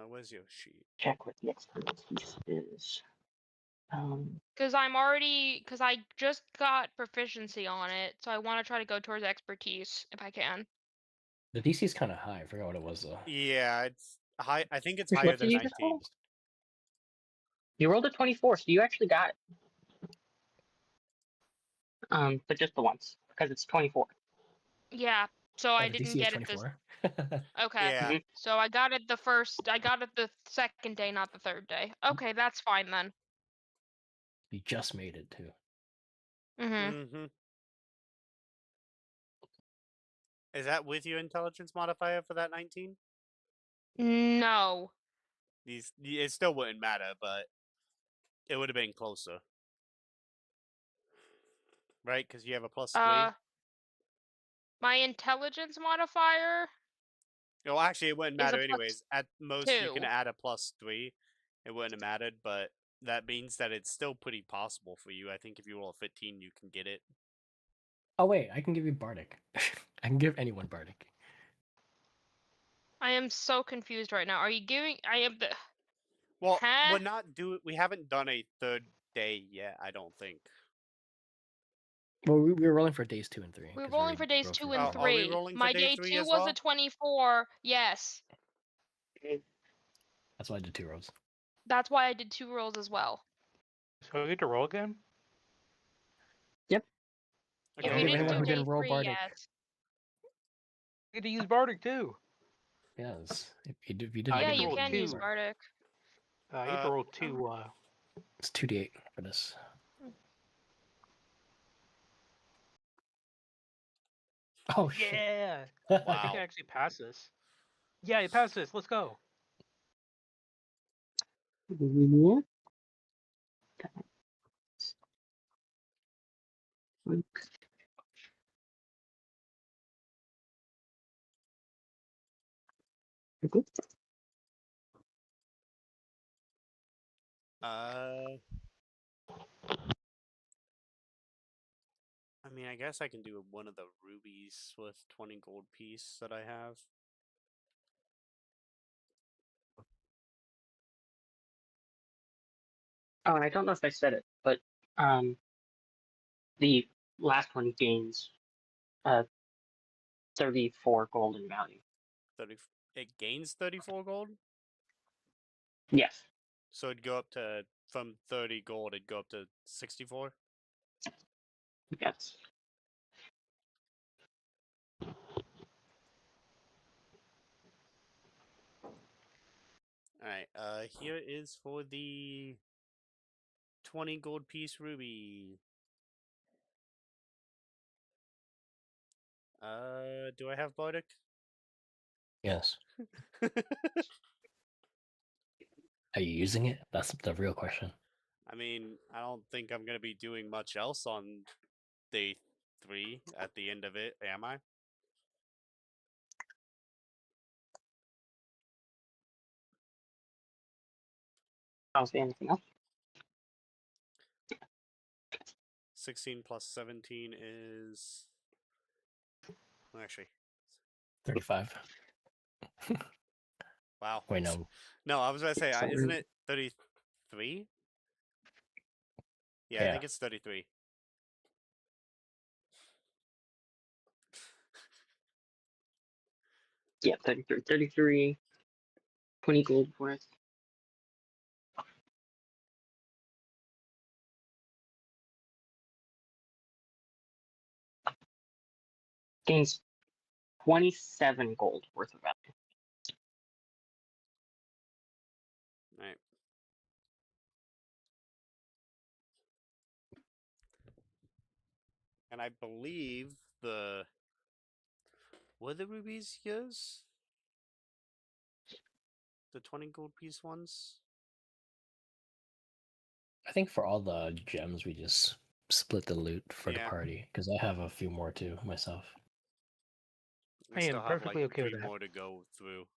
S2: Where's your sheet?
S5: check what the expertise is.
S1: Because I just got proficiency on it, so I want to try to go towards expertise if I can.
S3: The DC is kind of high. I forgot what it was, though.
S2: Yeah, it's high. I think it's
S5: What
S2: higher
S5: did
S2: than
S5: you just
S2: 19.
S5: roll? You rolled a 24, so you actually got it. But just the once because it's 24.
S1: Yeah, so
S3: Oh,
S1: I
S3: the
S1: didn't
S3: DC is
S1: get it this.
S3: 24.
S1: Okay,
S2: Yeah.
S5: Mhm.
S1: so I got it the second day, not the third day. Okay, that's fine then.
S3: You just made it, too.
S2: Mm-hmm. Is that with your intelligence modifier for that 19?
S1: No.
S2: It still wouldn't matter, but it would have been closer, right? Because you have a +3.
S1: My intelligence modifier
S2: Well, actually, it wouldn't
S1: is a
S2: matter anyways. At most, you can
S1: +2.
S2: add a +3. It wouldn't have mattered, but that means that it's still pretty possible for you. I think if you roll a 15, you can get it.
S3: Oh, wait. I can give you Bardic. I can give anyone Bardic.
S1: I am so confused right now. Are you giving? I am the.
S2: Well,
S1: Huh?
S2: we haven't done a third day yet. I don't think.
S3: Well, we were rolling for days 2 and 3.
S1: We're
S3: 'cause
S1: rolling
S3: already
S1: for days
S3: broke
S1: 2
S3: through
S1: and
S3: one.
S2: Are we
S1: 3.
S2: rolling for
S1: My
S2: day
S1: day
S2: 3
S1: 2
S2: as
S1: was
S2: well?
S1: a 24. Yes.
S3: That's why I did 2 rows.
S1: That's why I did 2 rolls as well.
S4: So we get to roll again?
S5: Yep.
S1: If
S3: I'll
S1: you
S3: give
S1: didn't
S3: anyone
S1: do
S3: who
S1: day
S3: didn't roll
S1: 3
S3: Bardic.
S1: yet.
S4: We get to use Bardic too.
S3: Yes. If you
S4: I
S3: didn't
S1: Yeah,
S4: get to
S1: you
S4: roll
S1: can use
S4: 2.
S1: Bardic.
S4: I get to roll 2.
S3: It's 2d8 for this. Oh, shit.
S4: Yeah! I think I
S2: Wow.
S4: actually pass this. Yeah, I passed this. Let's go.
S5: Yeah. Okay.
S2: I mean, I guess I can do one of the rubies with 20 gold piece that I have.
S5: Oh, I don't know if I said it, but the last one gains 34 gold in value.
S2: 30. It gains 34 gold,
S5: Yes.
S2: so it'd go up to from 30 gold. It'd go up to 64.
S5: Yes.
S2: All right. Here is for the 20 gold piece ruby. Do I have Bardic?
S3: Yes. Are you using it? That's the real question.
S2: I mean, I don't think I'm gonna be doing much else on day 3 at the end of it, am I?
S5: I don't see anything else.
S2: 16 plus 17 is. Well, actually,
S3: 35.
S2: wow.
S3: Wait, no.
S2: No, I was gonna say,
S5: So-
S2: isn't it 33? Yeah, I
S3: Yeah.
S2: think it's 33.
S5: Yeah, 33. 33. 20 gold worth. Gains 27 gold worth of value.
S2: Right. And I believe the. Were the rubies yours? The 20 gold piece ones?
S3: I think for all the gems, we just split the loot for the
S2: Yeah.
S3: party because I have a few more too myself.
S2: I
S4: I
S2: still
S4: am
S2: have like
S4: perfectly okay
S2: 3
S4: with that.
S2: more to go through.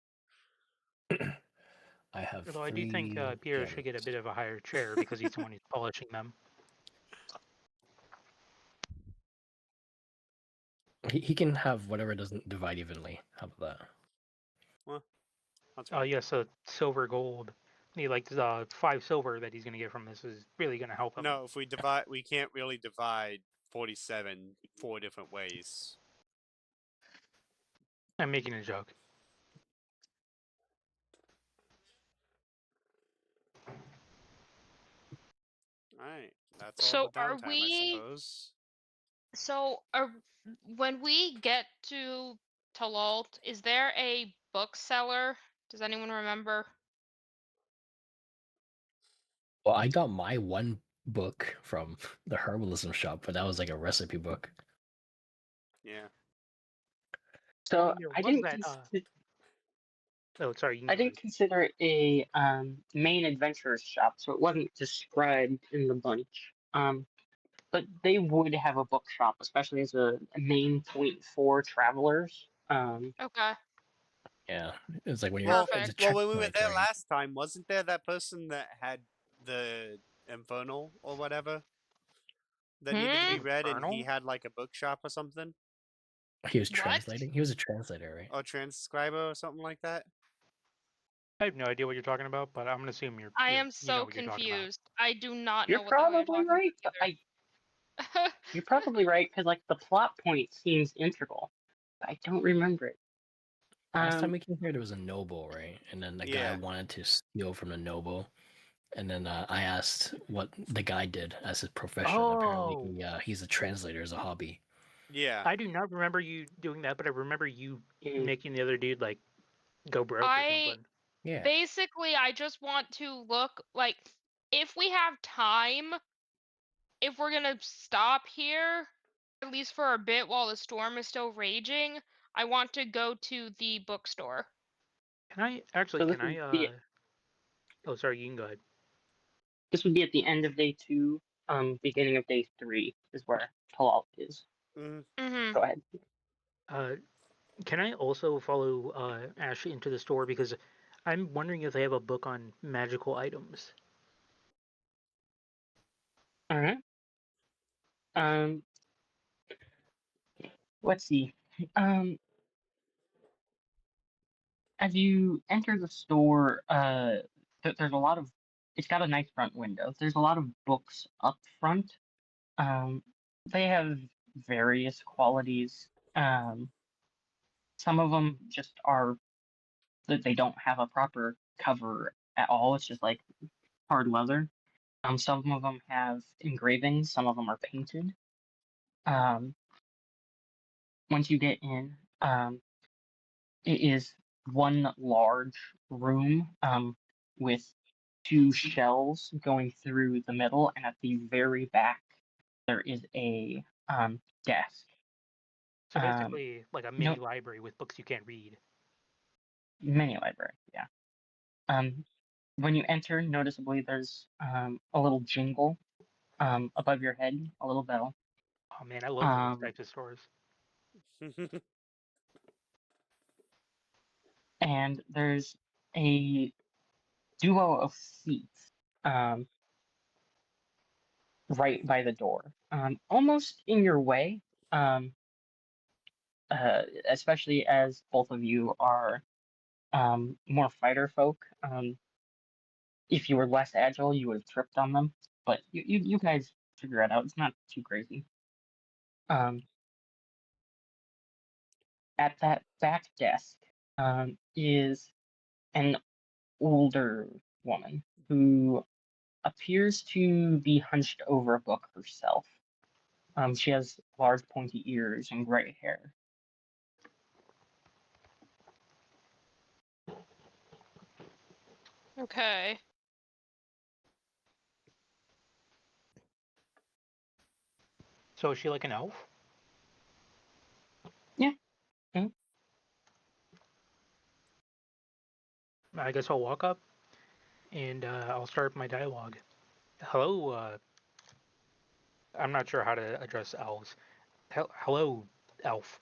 S3: I have
S4: Although I do
S3: 3
S4: think Pierre should get a
S3: gems.
S4: bit of a higher chair because he's the one who's polishing them.
S3: He can have whatever doesn't divide evenly. How about that?
S2: Well, that's
S4: Oh
S2: fine.
S4: yes, so silver gold. He like the 5 silver that he's gonna get from this is really gonna help him.
S2: No, if we divide, we can't really divide 47 4 different ways.
S4: I'm making a joke.
S2: Alright, that's all the
S1: So are
S2: downtime, I
S1: we?
S2: suppose.
S1: So are when we get to Talalt, is there a bookseller? Does anyone remember?
S3: Well, I got my one book from the herbalism shop, but that was like a recipe book.
S2: Yeah.
S5: So
S4: There
S5: I
S4: was
S5: didn't.
S4: that. Oh, sorry. You can
S5: I
S4: go
S5: didn't consider it a main adventurers shop, so it wasn't described in the bunch. But they would have a bookshop, especially as a main point for travelers.
S1: Okay,
S3: Yeah, it's like when you're
S2: Well,
S3: it's a
S1: perfect.
S2: when we were
S3: checkpoint,
S2: there
S3: right?
S2: last time, wasn't there that person that had the Infernal or whatever that needed to be
S1: Hmm.
S2: read, and he
S4: Infernal?
S2: had like a bookshop or something,
S3: He was
S1: What?
S3: translating. He was a translator, right?
S2: or transcriber or something like that?
S4: I have no idea what you're talking about, but I'm gonna assume
S1: I am
S4: you know
S1: so
S4: what you're talking about.
S1: confused. I do not
S5: You're
S1: know what the hell you're
S5: probably
S1: talking
S5: right.
S1: about
S5: You're probably right because like the plot point seems integral. But I don't remember it.
S3: Last time we came here, there was a noble, right? And then the guy
S2: Yeah.
S3: wanted to steal from the noble. And then I asked what the guy did as his profession. Apparently,
S4: Oh,
S3: he's a translator as a hobby.
S2: Yeah.
S4: I do not remember you doing that, but I remember you
S5: Mm.
S4: making the other dude like go broke or
S1: I
S4: something.
S3: Yeah.
S1: basically I just want to look like if we have time, if we're gonna stop here, at least for a bit while the storm is still raging, I want to go to the bookstore.
S4: Can I actually?
S5: So this
S4: Can
S5: would
S4: I?
S5: be
S4: Oh, sorry. You can go ahead.
S5: this would be at the end of day 2, beginning of day 3 is where Talal is.
S2: Mm,
S1: Mm-hmm.
S5: Go ahead.
S4: Can I also follow Ash into the store because I'm wondering if they have a book on magical items.
S5: All right. Let's see. Um, as you enter the store, there's a lot of it's got a nice front window. There's a lot of books up front. They have various qualities. Some of them just are that they don't have a proper cover at all. It's just like hard leather. Some of them have engravings. Some of them are painted. Um, Once you get in, it is one large room with two shelves going through the middle, and at the very back there is a desk.
S4: So basically, like a
S5: No
S4: mini library with books you can't read.
S5: mini library, yeah. When you enter, noticeably there's a little jingle above your head, a little bell.
S4: Oh man, I love those
S5: Um,
S4: types of stores.
S5: and there's a duo of seats right by the door, almost in your way, um, especially as both of you are more fighter folk. If you were less agile, you would have tripped on them, but you guys figure it out. It's not too crazy. Um, at that back desk is an older woman who appears to be hunched over a book herself. She has large pointy ears and gray hair.
S1: Okay.
S4: So is she like an elf?
S5: Yeah. Mhm.
S4: I guess I'll walk up and I'll start my dialogue. Hello, I'm not sure how to address elves. Hello, elf.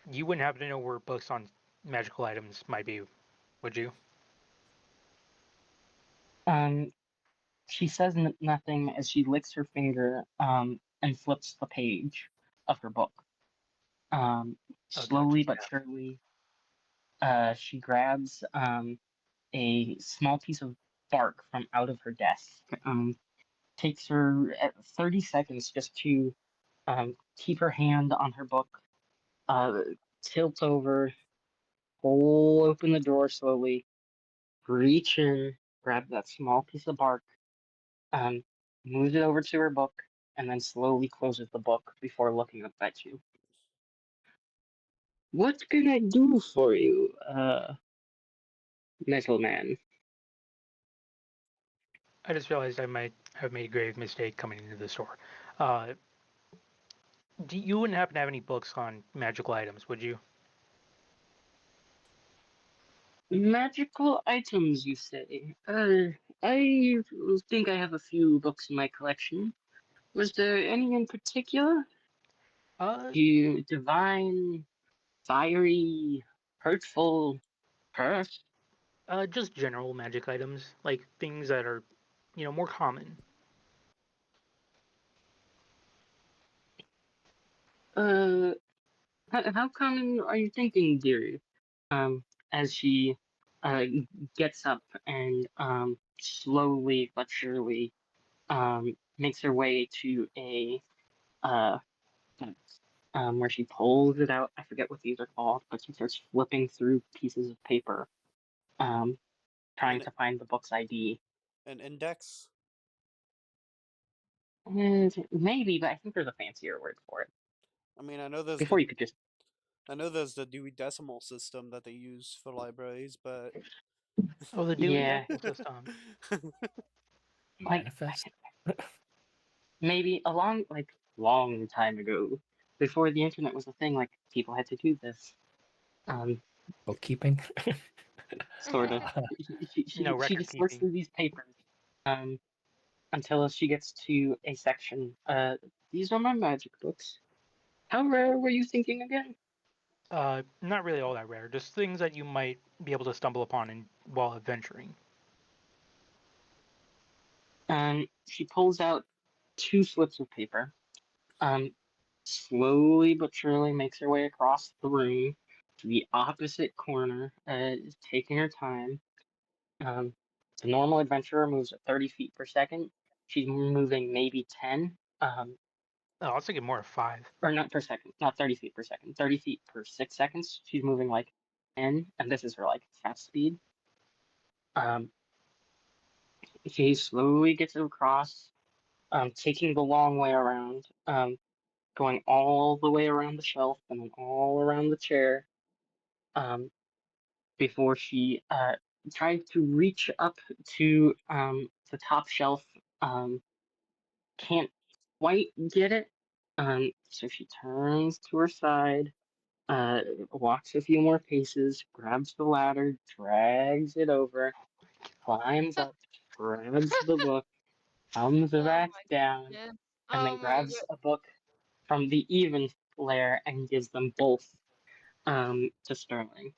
S4: You wouldn't happen to know where books on magical items might be, would you?
S5: Um, she says nothing as she licks her finger and flips the page of her book.
S4: Oh, gotcha.
S5: Slowly but surely, she grabs a small piece of bark from out of her desk. Takes her 30 seconds just to keep her hand on her book, uh, tilt over, pull open the door slowly, reach in, grab that small piece of bark, um, moves it over to her book, and then slowly closes the book before looking up at you. What can I do for you, metal man?
S4: I just realized I might have made a grave mistake coming into the store. Uh, you wouldn't happen to have any books on magical items, would you?
S5: Magical items, you say? I think I have a few books in my collection. Was there any in particular?
S4: Uh,
S5: You divine, fiery, hurtful, cursed?
S4: just general magic items, like things that are, more common.
S5: Uh, how common are you thinking, dearie? Um, as she uh gets up and slowly but surely makes her way to a uh where she pulls it out. I forget what these are called, but she starts flipping through pieces of paper, um, trying
S2: an
S5: to find the book's ID.
S2: an index.
S5: And maybe, but I think there's a fancier word for it.
S2: I mean,
S5: Before you could just
S2: I know there's the Dewey Decimal System that they use for libraries, but
S4: Oh, the Dewey
S5: yeah,
S4: Decimal System.
S5: like
S3: Manifest.
S5: maybe a long time ago, before the internet was a thing, like people had to do this. Um,
S3: Bookkeeping.
S5: sort of.
S4: No
S5: She
S4: record
S5: just sorts
S4: keeping.
S5: through these papers, um, until she gets to a section. These are my magic books. How rare were you thinking again?
S4: Not really all that rare. Just things that you might be able to stumble upon while adventuring.
S5: She pulls out two slips of paper. Um, Slowly but surely makes her way across the room to the opposite corner, taking her time. Um, The normal adventurer moves at 30 feet per second. She's moving maybe 10.
S4: Oh, I was thinking more of 5.
S5: Or not per second, not 30 feet per second, 30 feet per 6 seconds. She's moving like 10, and this is her like fast speed. Um, she slowly gets across, taking the long way around, going all the way around the shelf and then all around the chair, before she tries to reach up to the top shelf. Can't quite get it. So she turns to her side, uh, walks a few more paces, grabs the ladder, drags it over, climbs up, grabs the book, comes
S1: Oh
S5: back
S1: my
S5: down,
S1: god.
S5: and then
S1: Oh my
S5: grabs
S1: god.
S5: a book from the even layer and gives them both to Sterling.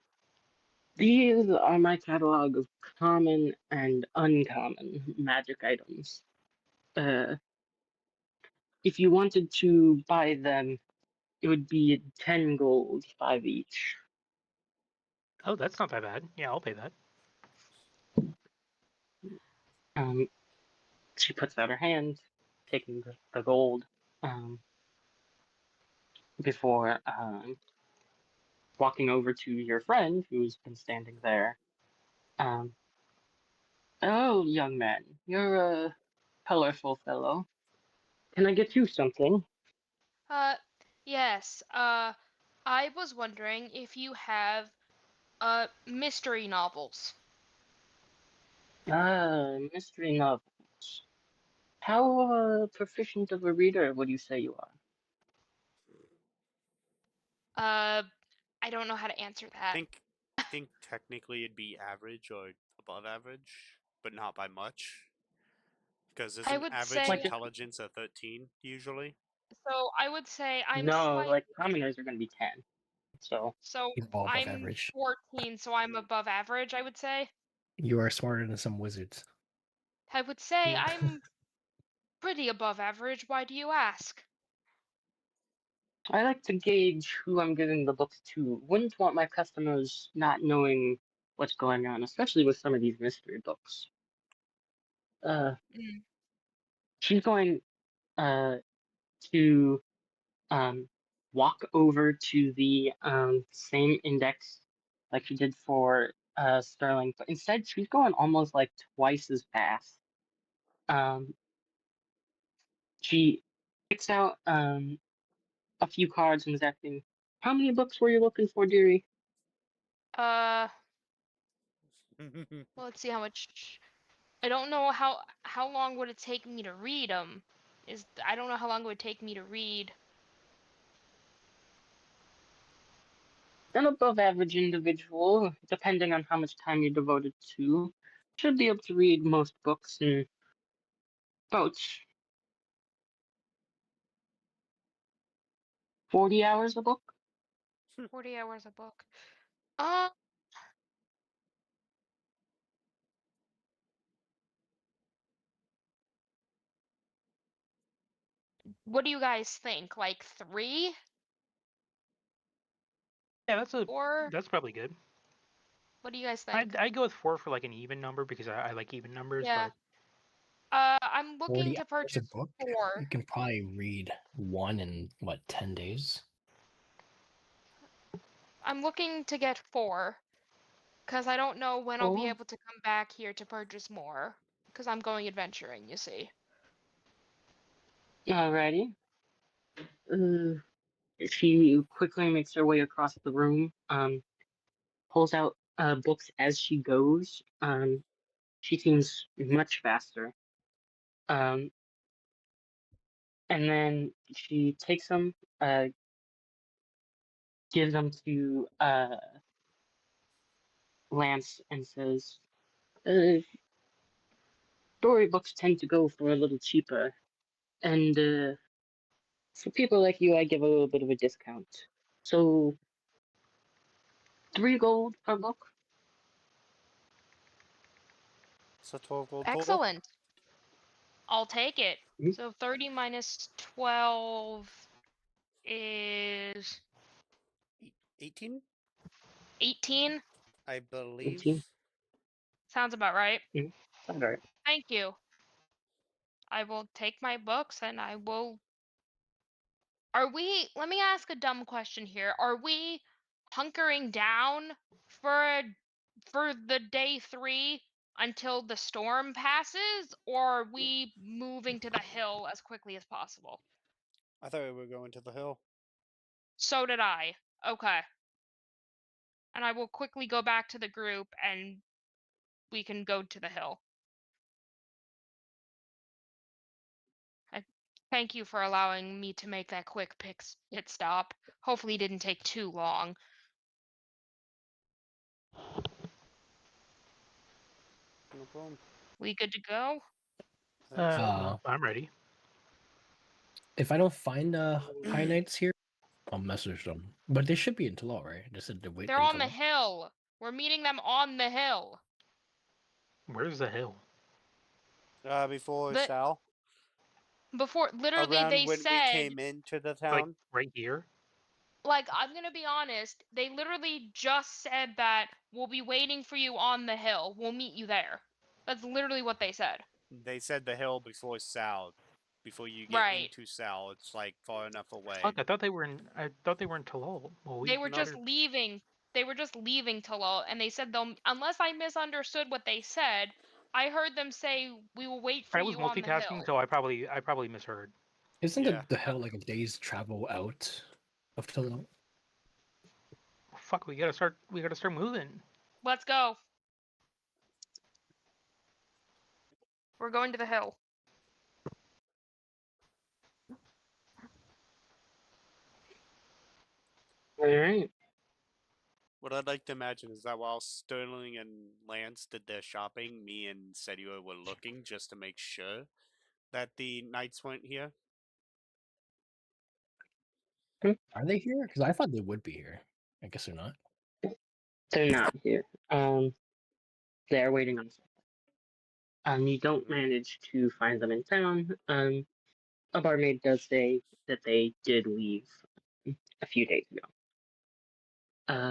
S5: These are my catalog of common and uncommon magic items. Uh, if you wanted to buy them, it would be 10 gold, 5 each.
S4: Oh, that's not that bad. Yeah, I'll pay that.
S5: Um, she puts out her hand, taking the gold, um, before walking over to your friend who's been standing there. Um, oh, young man, you're a colorful fellow. Can I get you something?
S1: Uh, yes. I was wondering if you have mystery novels.
S5: Mystery novels. How proficient of a reader would you say you are?
S1: Uh, I don't know how to answer that.
S2: Think technically it'd be average or above average, but not by much. Because
S1: I
S2: isn't
S1: would
S2: average
S1: say
S5: Like,
S2: intelligence a 13 usually?
S1: so. I would say I'm
S5: no,
S1: slight.
S5: like commoners are going to be 10. So,
S1: So
S3: You're all above
S1: I'm
S3: average.
S1: 14, so I'm above average. I would say.
S3: You are smarter than some wizards.
S1: I would say
S5: mm,
S1: I'm pretty above average. Why do you ask?
S5: I like to gauge who I'm giving the books to. Wouldn't want my customers not knowing what's going on, especially with some of these mystery books. Uh,
S1: Mm.
S5: she's going uh to um walk over to the same index like she did for Sterling, but instead she's going almost like twice as fast. Um, she picks out a few cards and is asking, "How many books were you looking for, dearie?"
S1: Uh, well, let's see how much. I don't know how long would it take me to read them. I don't know how long it would take me to read.
S5: An above average individual, depending on how much time you devoted to, should be able to read most books in about 40 hours a book.
S1: 40 hours a book. Uh, what do you guys think? Like 3
S4: Yeah,
S1: or
S4: that's probably good.
S1: what do you guys think?
S4: I'd go with 4 for like an even number because I like even numbers,
S1: Yeah.
S4: but
S1: I'm looking
S3: 40
S1: to
S3: hours a
S1: purchase
S3: book?
S1: 4.
S3: You can probably read one in, what, 10 days?
S1: I'm looking to get 4 because I don't know when I'll be
S5: Oh,
S1: able to come back here to purchase more because I'm going adventuring, you see.
S5: alrighty. Uh, she quickly makes her way across the room, pulls out books as she goes. She seems much faster. Um, and then she takes them, gives them to Lance, and says, uh, "Storybooks tend to go for a little cheaper, and for people like you, I give a little bit of a discount. So 3 gold per book."
S2: So 12 gold total?
S1: Excellent. I'll take it.
S5: Mhm.
S1: So 30 minus 12 is
S2: 18?
S1: 18.
S2: I believe.
S5: 18.
S1: Sounds about right.
S5: All right.
S1: Thank you. I will take my books and I will. Let me ask a dumb question here. Are we hunkering down for the day 3 until the storm passes, or are we moving to the hill as quickly as possible?
S2: I thought we were going to the hill.
S1: So did I. Okay. And I will quickly go back to the group and we can go to the hill. I thank you for allowing me to make that quick pit stop. Hopefully it didn't take too long.
S2: No problem.
S1: We good to go?
S2: I think so.
S3: Uh,
S4: I'm ready.
S3: If I don't find High Knights here, I'll message them. But they should be in Talal, right? They said to wait
S1: They're
S3: in
S1: on the
S3: Talal.
S1: hill. We're meeting them on the hill.
S4: Where's the hill?
S2: Before
S1: But
S2: Sal,
S1: literally
S2: around
S1: they
S2: when we
S1: said,
S2: came into the
S4: Like
S2: town,
S4: right here?
S1: like, I'm gonna be honest, they literally just said that we'll be waiting for you on the hill. We'll meet you there. That's literally what they said.
S2: they said the hill before Sal. Before you get
S1: Right.
S2: into Sal, it's like far enough away.
S4: Fuck, I thought they were in. I thought they were in Talal. Well,
S1: They were
S2: not-
S1: just leaving. They were just leaving Tulul, and they said they'll. Unless I misunderstood what they said, I heard them say we will wait for
S4: I was
S1: you on the
S4: multitasking,
S1: hill.
S4: so I probably misheard.
S3: Isn't
S2: Yeah.
S3: the hell like a day's travel out of Talal?
S4: Fuck, we gotta start. We gotta start moving.
S1: Let's go. We're going to the hill.
S5: All right.
S2: What I'd like to imagine is that while Sterling and Lance did their shopping, me and Sergio were looking just to make sure that the knights weren't here.
S3: Are they here? Because I thought they would be here. I guess they're not.
S5: They're not here. They're waiting on. You don't manage to find them in town. A barmaid does say that they did leave a few days ago.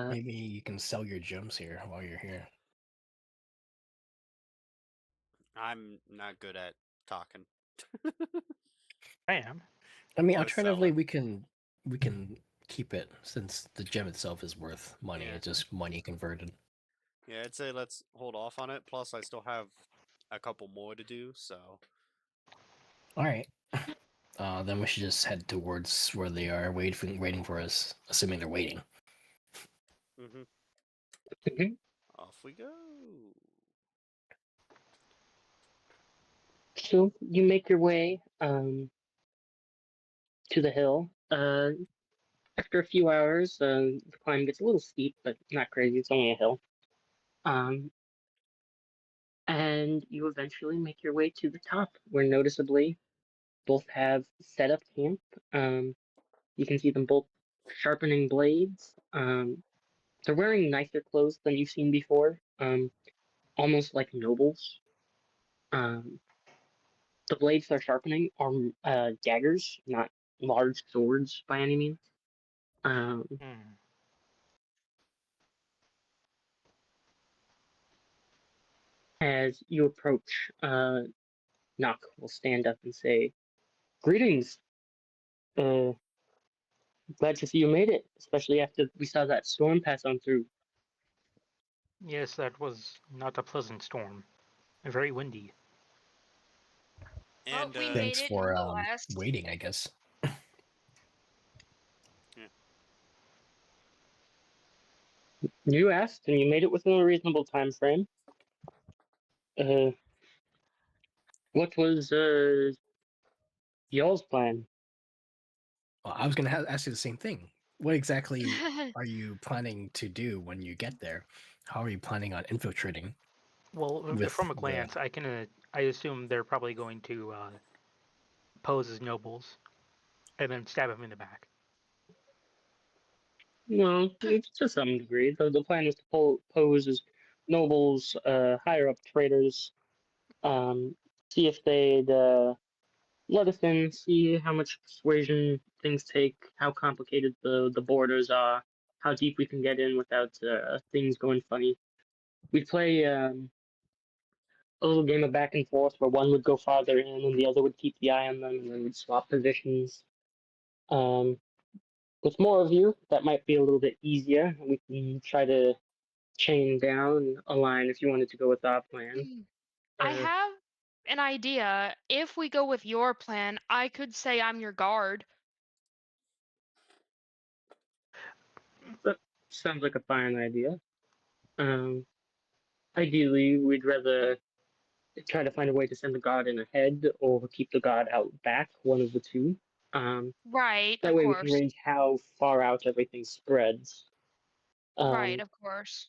S3: Maybe you can sell your gems here while you're here.
S2: I'm not good at talking.
S4: I am.
S3: I mean,
S2: Or
S3: alternatively,
S2: selling.
S3: we can keep it since the gem itself is worth money.
S2: Yeah.
S3: It's just money converted.
S2: Yeah, I'd say let's hold off on it. Plus, I still have a couple more to do, so.
S3: All right. Then we should just head towards where they are, waiting for us. Assuming they're waiting.
S5: Mhm.
S2: Off we go.
S5: So you make your way to the hill. After a few hours, the climb gets a little steep, but not crazy. It's only a hill. Um, and you eventually make your way to the top, where noticeably both have set up camp. You can see them both sharpening blades. They're wearing nicer clothes than you've seen before, almost like nobles. Um, the blades they're sharpening are daggers, not large swords by any means.
S4: Hmm.
S5: As you approach, Nock will stand up and say, "Greetings. Uh, Glad to see you made it, especially after we saw that storm pass on through."
S4: Yes, that was not a pleasant storm. Very windy.
S1: But
S2: And
S1: we made
S3: Thanks
S1: it
S3: for
S1: nonetheless.
S3: waiting, I guess.
S2: yeah.
S5: You asked, and you made it within a reasonable time frame. Uh, what was y'all's plan?
S3: Well, I was going to ask you the same thing. What exactly are you planning to do when you get there? How are you planning on infiltrating
S4: Well,
S3: with
S4: from a
S3: the?
S4: glance, I assume they're probably going to pose as nobles and then stab him in the back.
S5: Well, to some degree, the plan is to pose as nobles, higher up traders, see if they'd let us in, see how much persuasion things take, how complicated the borders are, how deep we can get in without things going funny. We play a a little game of back and forth where one would go farther in and the other would keep the eye on them, and then we'd swap positions. With more of you, that might be a little bit easier. We can try to chain down a line if you wanted to go with our plan.
S1: I
S5: Uh,
S1: have an idea. If we go with your plan, I could say I'm your guard.
S5: that sounds like a fine idea. Um, Ideally, we'd rather try to find a way to send the guard in ahead or keep the guard out back, one of the two.
S1: Right,
S5: That
S1: of
S5: way we can
S1: course.
S5: range how far out everything spreads.
S1: Right,
S5: Um,
S1: of course.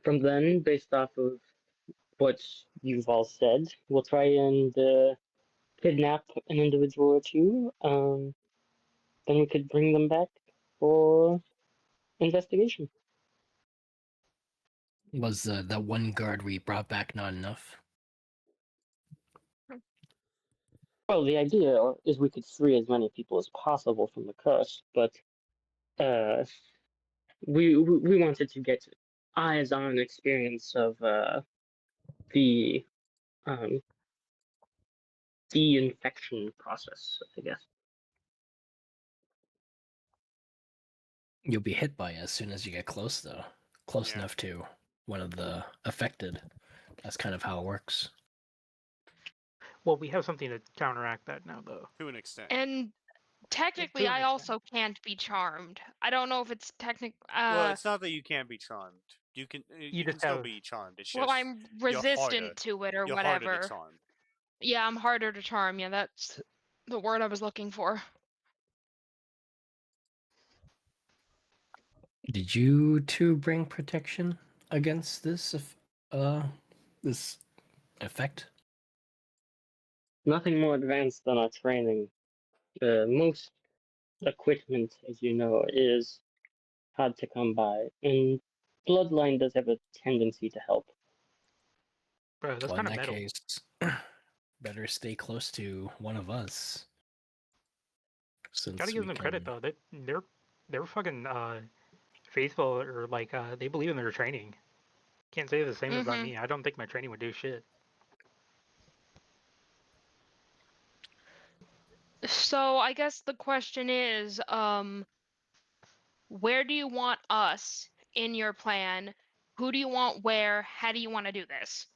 S5: from then, based off of what you've all said, we'll try and kidnap an individual or two. Then we could bring them back for investigation.
S3: Was that one guard we brought back not enough?
S5: Well, the idea is we could free as many people as possible from the curse, but uh, we wanted to get eyes-on experience of the um, de-infection process, I guess.
S3: You'll be hit by it as soon as you get close, though. Close
S2: Yeah.
S3: enough to one of the affected. That's kind of how it works.
S4: Well, we have something to counteract that now, though.
S2: To an extent.
S1: And technically,
S4: To an
S1: I
S4: extent.
S1: also can't be charmed. I don't know if it's
S2: Well, it's not that you can't be charmed. You can
S4: You
S2: can
S4: just
S2: still
S4: have-
S2: be charmed. It's
S1: well,
S2: just
S1: I'm
S2: you're harder.
S1: resistant to it or
S2: You're harder to
S1: whatever.
S2: charm.
S1: Yeah, I'm harder to charm. Yeah, that's the word I was looking for.
S3: Did you two bring protection against this this effect?
S5: Nothing more advanced than our training. Most equipment, as you know, is hard to come by, and Bloodline does have a tendency to help.
S4: Bro, that's
S3: Well, in
S4: kind of
S3: that
S4: metal.
S3: case, better stay close to one of us. Since
S4: Gotta give
S3: we
S4: them
S3: can...
S4: credit though. They're fucking faithful, or like they believe in their training. Can't say the same about me. I don't think my training would do shit.
S1: So I guess the question is, where do you want us in your plan? Who do you want where? How do you want to do this?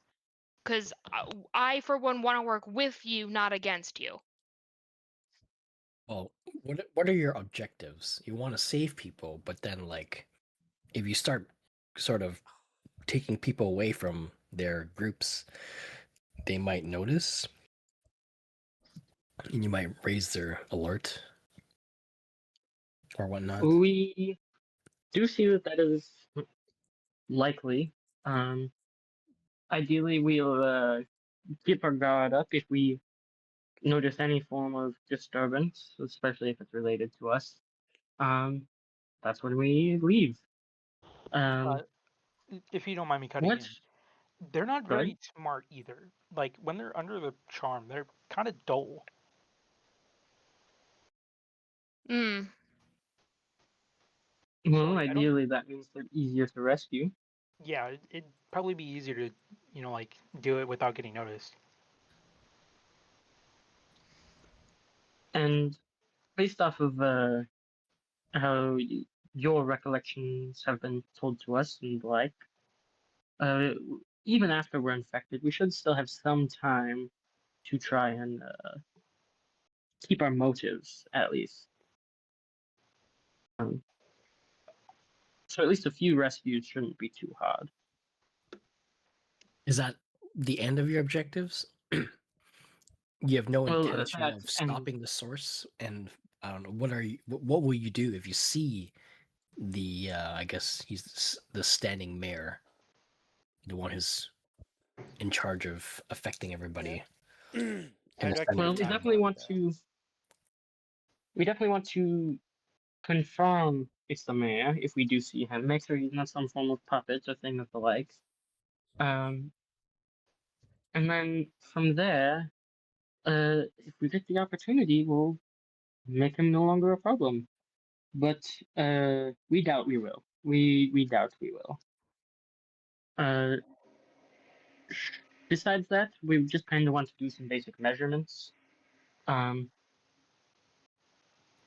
S1: Because I, for one, want to work with you, not against you.
S3: Well, what are your objectives? You want to save people, but then like, if you start sort of taking people away from their groups, they might notice, and you might raise their alert or whatnot.
S5: We do see that is likely. Ideally, we'll keep our guard up if we notice any form of disturbance, especially if it's related to us. That's when we leave.
S4: If you don't mind me cutting
S5: What?
S4: in, they're not
S5: Good.
S4: very smart either. Like when they're under the charm, they're kind of dull.
S1: Hmm.
S4: So
S5: Well,
S4: like I don't.
S5: ideally, that means they're easier to rescue.
S4: Yeah, it'd probably be easier to, like do it without getting noticed.
S5: And based off of how your recollections have been told to us and the like, uh, even after we're infected, we should still have some time to try and keep our motives at least. So at least a few rescues shouldn't be too hard.
S3: Is that the end of your objectives? You have no
S5: Well,
S3: intention of stopping the source, and I don't know what will you do if you see the I guess he's the standing mayor, the one who's in charge of affecting everybody.
S2: I'd like
S5: well,
S2: more time on that.
S5: we definitely want to confirm it's the mayor if we do see him. Make sure he's not some form of puppet or thing of the like. And then from there, if we get the opportunity, we'll make him no longer a problem. But we doubt we will. We doubt we will. Uh, besides that, we just kind of want to do some basic measurements.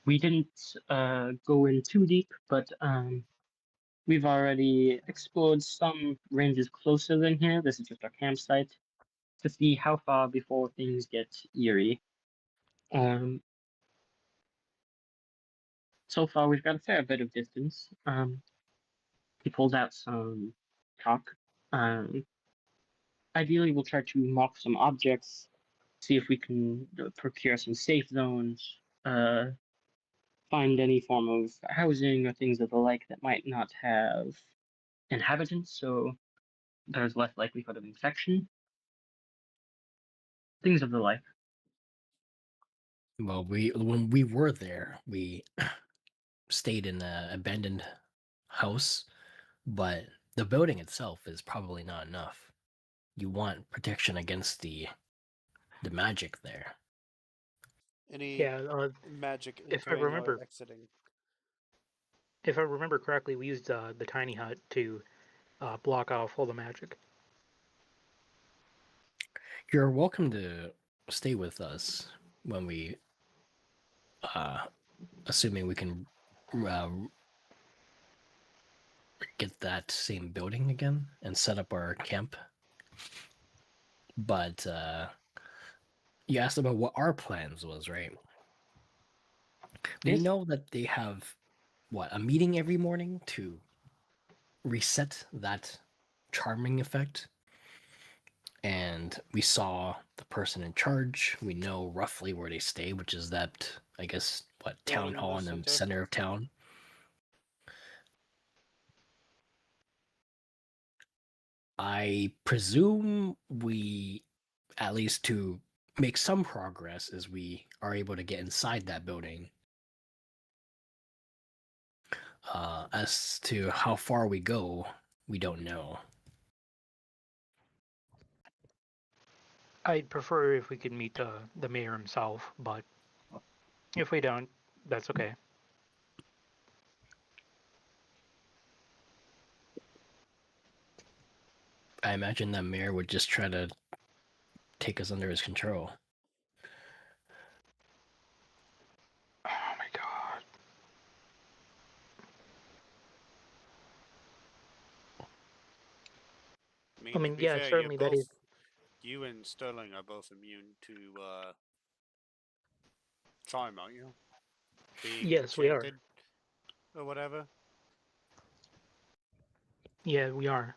S5: We didn't go in too deep, but we've already explored some ranges closer than here. This is just our campsite to see how far before things get eerie. Um, so far, we've got a fair bit of distance. He pulled out some chalk. Ideally, we'll try to mark some objects, see if we can procure some safe zones, find any form of housing or things of the like that might not have inhabitants, so there's less likelihood of infection. Things of the like.
S3: Well, when we were there, we stayed in an abandoned house, but the building itself is probably not enough. You want protection against the magic there.
S2: Any
S4: Yeah,
S2: magic
S4: if I
S2: entering or
S4: remember,
S2: exiting?
S4: if I remember correctly, we used the tiny hut to block off all the magic.
S3: You're welcome to stay with us when we, assuming we can uh, get that same building again and set up our camp. But you asked about what our plans was, right? We
S5: Yes.
S3: know that they have a meeting every morning to reset that charming effect. And we saw the person in charge. We know roughly where they stay, which is that, I guess, town
S2: In
S3: hall
S2: the
S3: in the
S2: center.
S3: center of town. I presume we, at least to make some progress, as we are able to get inside that building. As to how far we go, we don't know.
S4: I'd prefer if we could meet the mayor himself, but if we don't, that's okay.
S3: I imagine that mayor would just try to take us under his control.
S4: Oh my god.
S2: I
S4: I
S2: mean, to
S4: mean,
S2: be
S4: yeah,
S2: fair,
S4: certainly that is.
S2: you and Sterling are both immune to charm, aren't you? Being
S4: Yes, we are.
S2: enchanted or whatever.
S4: Yeah, we are.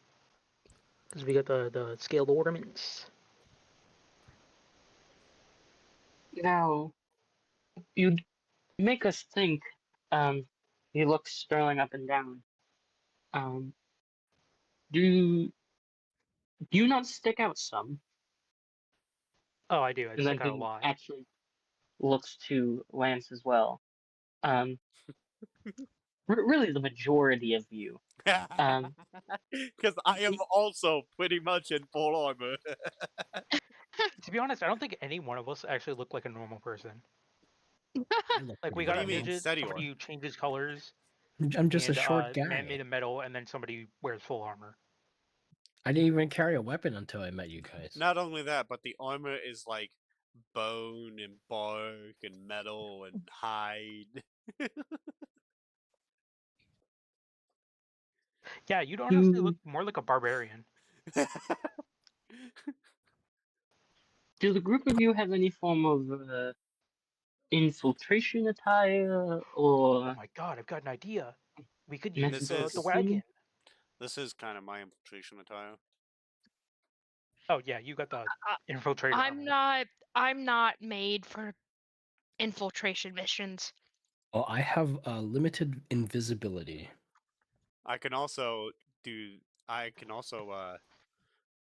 S4: Because we got the scaled ornaments.
S5: Now, you make us think. He looks Sterling up and down. Um, do you not stick out some?
S4: Oh, I do. I
S5: And then
S4: stick out a
S5: he
S4: lot.
S5: actually looks to Lance as well. Um, really, the majority of you. Um,
S2: Because I am also pretty much in full armor.
S4: To be honest, I don't think any one of us actually look like a normal person.
S3: I look
S4: Like
S3: pretty
S4: we
S2: What
S4: got
S2: do
S4: a
S2: you mean,
S3: normal.
S4: midget,
S2: Senior?
S4: somebody who changes colors,
S3: I'm just a
S4: and
S3: short
S4: man made
S3: guy.
S4: of metal, and then somebody wears full armor.
S3: I didn't even carry a weapon until I met you guys.
S2: Not only that, but the armor is like bone and bark and metal and hide.
S4: Yeah, you'd honestly look
S5: do
S4: more like a barbarian.
S5: do the group of you have any form of infiltration attire
S4: Oh
S5: or
S4: my god, I've got an idea. We could use
S2: This
S5: methods of
S4: the
S2: is
S4: wagon.
S5: concealment?
S2: this is kind of my infiltration attire.
S4: Oh yeah, you got the
S1: I,
S4: infiltrator
S1: I'm
S4: armor.
S1: not made for infiltration missions.
S3: Oh, I have limited invisibility.
S2: I can also do. I can also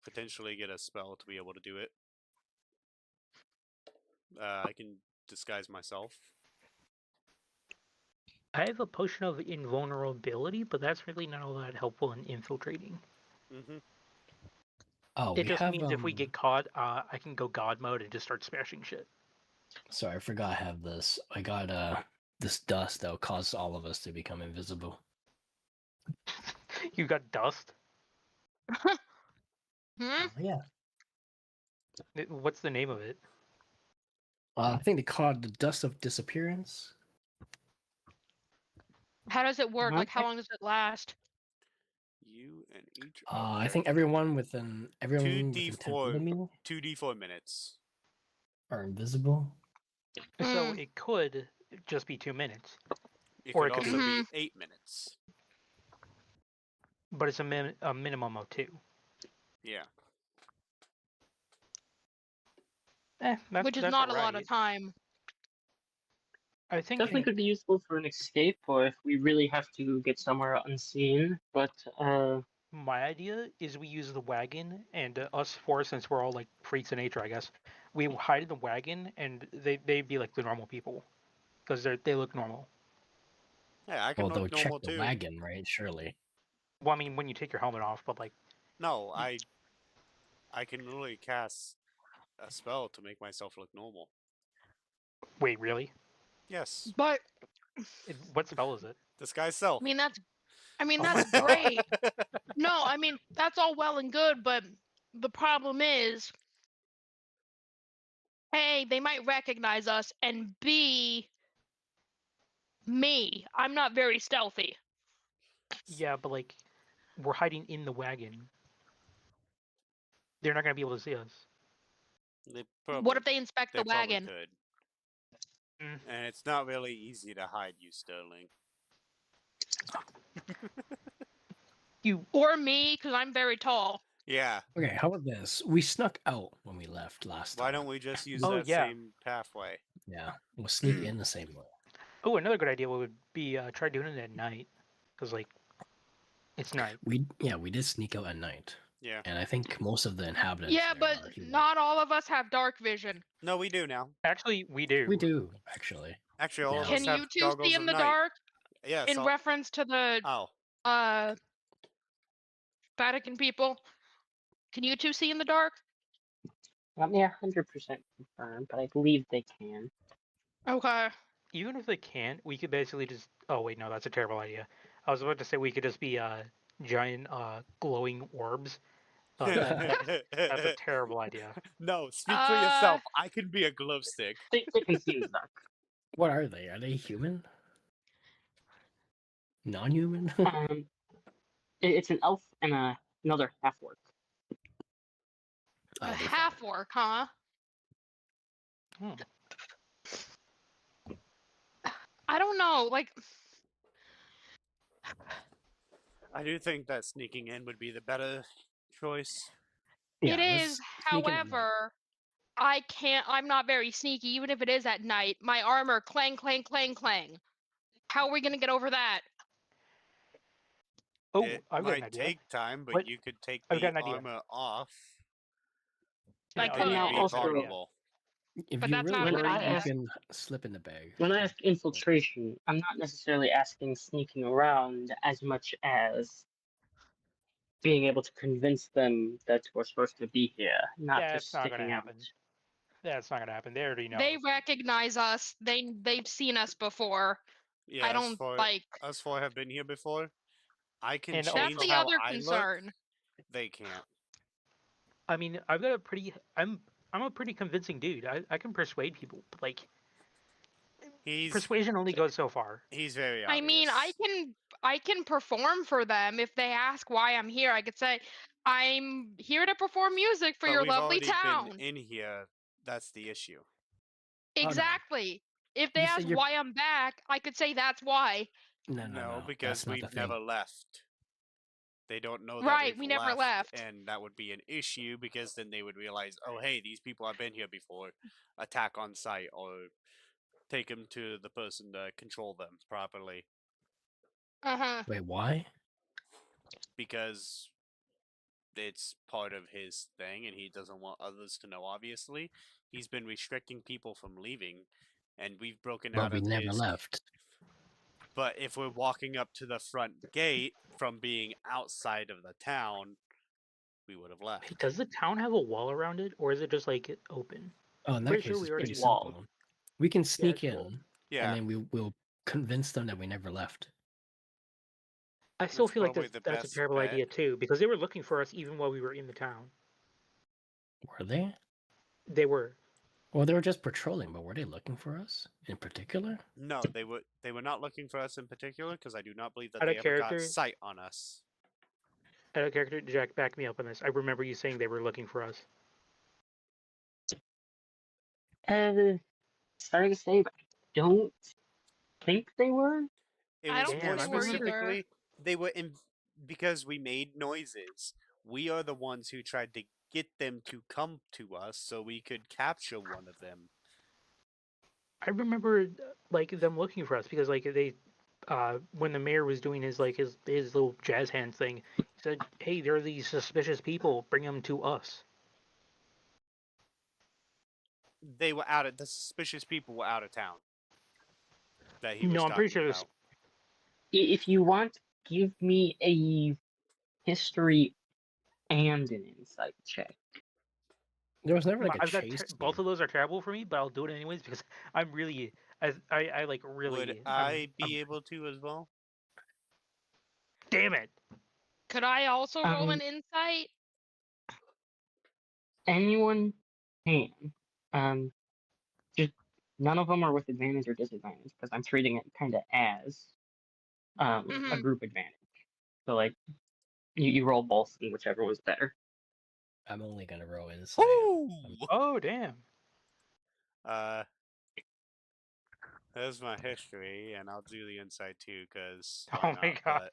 S2: potentially get a spell to be able to do it. I can disguise myself.
S4: I have a potion of invulnerability, but that's really not all that helpful in infiltrating.
S2: Mm-hmm.
S3: Oh,
S4: It
S3: we
S4: just
S3: have
S4: means if we get caught, I can go god mode and just start smashing shit.
S3: sorry, I forgot I have this. I got this dust that will cause all of us to become invisible.
S4: You got dust.
S1: Hmm?
S3: Yeah.
S4: What's the name of it?
S3: I think they call it the dust of disappearance.
S1: How does it work? Like, how
S5: Okay.
S1: long does it last?
S2: You and each
S3: I
S2: object.
S3: think everyone within 10
S2: 2d4
S3: feet of me
S2: 2d4 minutes.
S3: are invisible.
S4: So
S1: Mm.
S4: it could just be 2 minutes,
S2: It
S4: or
S2: could
S4: it could
S2: also
S4: be,
S2: be
S1: Mhm.
S2: 8 minutes.
S4: but it's a minimum of 2.
S2: Yeah.
S1: Which is
S4: That's
S1: not a lot of
S4: alright.
S1: time.
S4: I think
S5: Definitely could be useful for an escape, or if we really have to get somewhere unseen. But
S4: my idea is we use the wagon, and us four, since we're all like freaks of nature, I guess, we hide in the wagon, and they'd be like the normal people, because they look normal.
S2: Yeah, I can
S3: Well, they'll
S2: look
S3: check
S2: normal
S3: the
S2: too.
S3: wagon, right? Surely.
S4: Well, I mean, when you take your helmet off, but like,
S2: No,
S4: y-
S2: I can literally cast a spell to make myself look normal.
S4: wait, really?
S2: Yes.
S1: But
S4: What spell is it?
S2: Disguise
S1: I
S2: self.
S1: mean
S4: Oh
S1: that's
S4: my god.
S1: great. No, I mean that's all well and good, but the problem is, A, they might recognize us, and B, me. I'm not very stealthy.
S4: Yeah, but like, we're hiding in the wagon. They're not gonna be able to see us.
S2: They
S1: What if
S2: probably
S1: they inspect the
S2: they probably
S1: wagon?
S2: could.
S4: Mm.
S2: And it's not really easy to hide you, Sterling.
S4: You
S1: Or me, because I'm very tall.
S2: Yeah.
S3: Okay, how about this? We snuck out when we left last
S2: Why
S3: time.
S2: don't we just use
S4: Oh,
S2: that
S4: yeah.
S2: same pathway?
S3: Yeah, we'll sneak in the same way.
S4: Oh, another good idea would be try doing it at night, because like it's night.
S3: We did sneak out at night,
S2: Yeah.
S3: and I think most of the inhabitants
S1: Yeah,
S3: there
S1: but
S3: are human.
S1: not all of us have dark vision.
S2: No, we do now.
S4: Actually, we do.
S3: We do actually.
S2: Actually, all of
S3: Yeah.
S2: us
S1: Can
S2: have
S1: you two see
S2: goggles
S1: in
S2: of
S1: the
S2: night.
S1: dark
S2: Yeah,
S1: in
S2: so
S1: reference to the
S2: oh.
S1: Vatican people? Can you two see in the dark?
S5: let me 100% confirm, but I believe they can.
S1: Okay.
S4: Even if they can't, we could basically just. Oh wait, no, that's a terrible idea. I was about to say we could just be giant glowing orbs. That's a terrible idea.
S2: No, speak for
S1: Uh,
S2: yourself. I can be a glow stick.
S5: They can see in the dark.
S3: What are they? Are they human? Non-human?
S5: It's an elf and another half orc.
S1: a
S3: They're
S1: half
S3: fine.
S1: orc, huh?
S4: Hmm.
S1: I don't know. Like,
S2: I do think that sneaking in would be the better choice.
S1: it
S3: Yeah,
S1: is.
S3: let's sneak in at night.
S1: However, I can't. I'm not very sneaky, even if it is at night. My armor, clang, clang, clang, clang. How are we gonna get over that?
S4: Oh,
S2: It
S4: I've got an
S2: might
S4: idea.
S2: take time, but
S4: What?
S2: you could take
S4: I've got
S2: the
S4: an idea.
S2: armor off
S1: I
S4: Yeah,
S2: and
S5: And
S2: you'd
S5: now
S1: could,
S2: be
S5: also,
S2: vulnerable.
S3: If
S1: but
S3: you
S1: that's
S3: really
S1: not a
S5: when
S1: good
S3: hurry,
S5: I
S3: you
S1: idea.
S5: ask
S3: can slip in the bag.
S5: when I ask infiltration, I'm not necessarily asking sneaking around as much as being able to convince them that we're supposed to be here, not
S4: That's
S5: just
S4: not gonna
S5: sticking out.
S4: happen. That's not gonna happen. They already know
S1: They
S4: us.
S1: recognize us. They've seen us before.
S2: Yeah,
S1: I don't like.
S2: us four have been here before. I can
S4: And
S1: That's
S2: change
S4: also,
S1: the
S2: how
S1: other
S2: I look.
S1: concern.
S2: They can't.
S4: I mean, I've got a pretty. I'm a pretty convincing dude. I can persuade people, but like
S2: He's
S4: persuasion only goes so far.
S2: he's very
S1: I mean,
S2: obvious.
S1: I can perform for them if they ask why I'm here. I could say I'm here to perform music for
S2: But
S1: your
S2: we've
S1: lovely
S2: already been
S1: town.
S2: in here. That's the issue.
S3: Oh, no.
S1: Exactly. If they
S3: You say
S1: ask
S3: you're
S1: why I'm back, I could say that's why.
S3: no.
S2: Because
S3: That's not the
S2: we've
S3: thing.
S2: never left. They don't know that
S1: Right,
S2: we've
S1: we never
S2: left,
S1: left.
S2: and that would be an issue because then they would realize, oh, hey, these people have been here before. Attack on sight or take them to the person to control them properly.
S1: Uh-huh.
S3: Wait, why?
S2: Because it's part of his thing and he doesn't want others to know, obviously. He's been restricting people from leaving, and we've broken
S3: But
S2: out
S3: we
S2: of
S3: never
S2: his.
S3: left.
S2: But if we're walking up to the front gate from being outside of the town, we would have
S4: Hey,
S2: left.
S4: does the town have a wall around it, or is it just like open?
S3: Oh, in that
S4: Pretty
S3: case,
S4: sure
S3: it's
S4: we
S3: pretty
S4: already
S5: It's walled.
S3: simple. We can
S4: Yeah,
S3: sneak
S4: it's walled.
S3: in,
S2: Yeah.
S3: and then we'll convince them that we never left.
S4: I still
S2: That's
S4: feel like
S2: probably the
S4: that's a
S2: best
S4: terrible
S2: bet.
S4: idea too, because they were looking for us even while we were in the town.
S3: Were they?
S4: They were.
S3: Well, they were just patrolling, but were they looking for us in particular?
S2: No, they were not looking for us in particular because I do not believe that
S4: Out
S2: they
S4: of
S2: ever got
S4: character,
S2: sight on us.
S4: Jack, back me up on this. I remember you saying they were looking for us.
S5: Sorry to say, but I don't think they were.
S2: It
S1: I
S2: was
S1: don't think
S2: more
S4: Damn, I
S1: they were
S4: remember.
S1: either.
S2: specifically they were in because we made noises. We are the ones who tried to get them to come to us so we could capture one of them.
S4: I remember like them looking for us because like they, when the mayor was doing his like his little jazz hands thing, he said, "Hey, there are these suspicious people. Bring them to us."
S2: They were the suspicious people were out of town that he was
S4: No, I'm pretty
S2: talking
S4: sure
S2: about.
S5: If you want, give me a history and an insight check.
S3: There was never like a
S4: I've got
S3: chase
S4: both
S3: scene.
S4: of those are terrible for me, but I'll do it anyways because I'm really, I like
S2: Would
S4: really,
S2: I be able to as well?
S4: damn it.
S1: Could I also roll
S5: Um,
S1: an insight?
S5: anyone can. Um, just none of them are with advantage or disadvantage because I'm treating it kind of as a
S1: Mhm.
S5: group advantage. So like you roll both and whichever was better.
S3: I'm only gonna roll insight.
S2: Ooh!
S4: Oh damn.
S2: Uh, There's my history, and I'll do the insight too, because why
S4: Oh my
S2: not?
S4: god.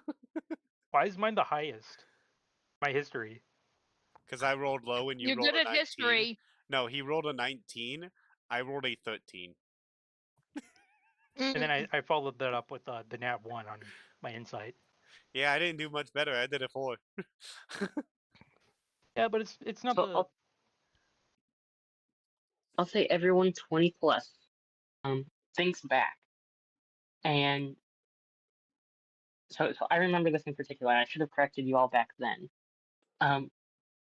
S2: But
S4: Why is mine the highest? My history.
S2: because I rolled low and you
S1: You're
S2: rolled
S1: good
S2: a
S1: at
S2: 19.
S1: history.
S2: No, he rolled a 19. I rolled a 13.
S4: And then
S1: Mm.
S4: I followed that up with the nat 1 on my insight.
S2: Yeah, I didn't do much better. I did a 4.
S4: Yeah, but it's not
S5: So
S4: the
S5: I'll say everyone 20 plus thinks back. And so I remember this in particular. I should have corrected you all back then. Um,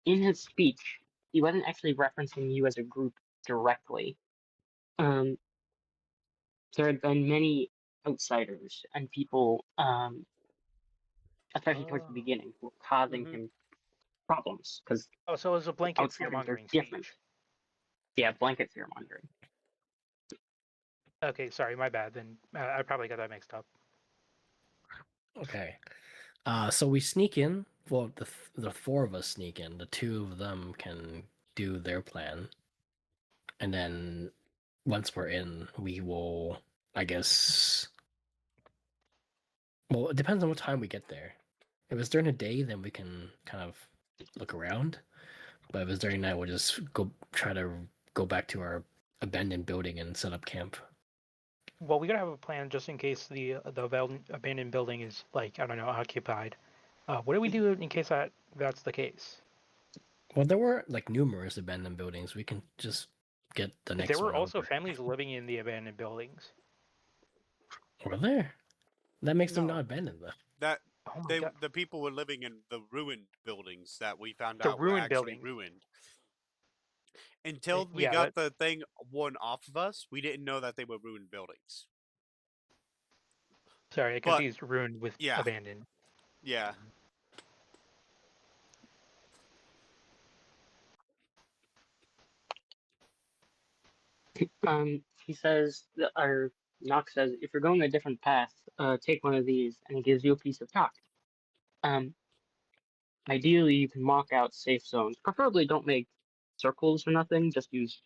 S5: in his speech, he wasn't actually referencing you as a group directly. Um, there had been many outsiders and people, especially towards the
S4: Oh.
S5: beginning, who were causing
S2: hmm
S5: him problems because
S4: Oh, so it was a blanket fear
S5: outsiders are
S4: mongering
S5: different.
S4: speech.
S5: Yeah, blanket fear mongering.
S4: Okay, sorry, my bad. Then I probably got that mixed up.
S3: Okay. So we sneak in. Well, the four of us sneak in. The two of them can do their plan, and then once we're in, we will, I guess. Well, it depends on what time we get there. If it's during the day, then we can kind of look around. But if it's during night, we'll just try to go back to our abandoned building and set up camp.
S4: Well, we gotta have a plan just in case the abandoned building is like I don't know occupied. What do we do in case that's the case?
S3: Well, there were like numerous abandoned buildings. We can just get the
S4: There
S3: next
S4: were
S3: one
S4: also
S3: over.
S4: families living in the abandoned buildings.
S3: Were there? That makes them not
S2: No,
S3: abandoned though.
S2: that
S4: Oh my god,
S2: the people were living in the ruined buildings that we found
S4: the
S2: out were
S4: ruined
S2: actually
S4: buildings.
S2: ruined. Until we
S4: Yeah,
S2: got the thing worn off of us, we didn't know that they were ruined buildings.
S4: sorry, I
S2: But
S4: confused ruined with
S2: yeah,
S4: abandoned.
S2: yeah.
S5: He says, or Nox says, if you're going a different path, take one of these, and he gives you a piece of chalk. Um, ideally, you can mark out safe zones. Preferably, don't make circles or nothing. Just use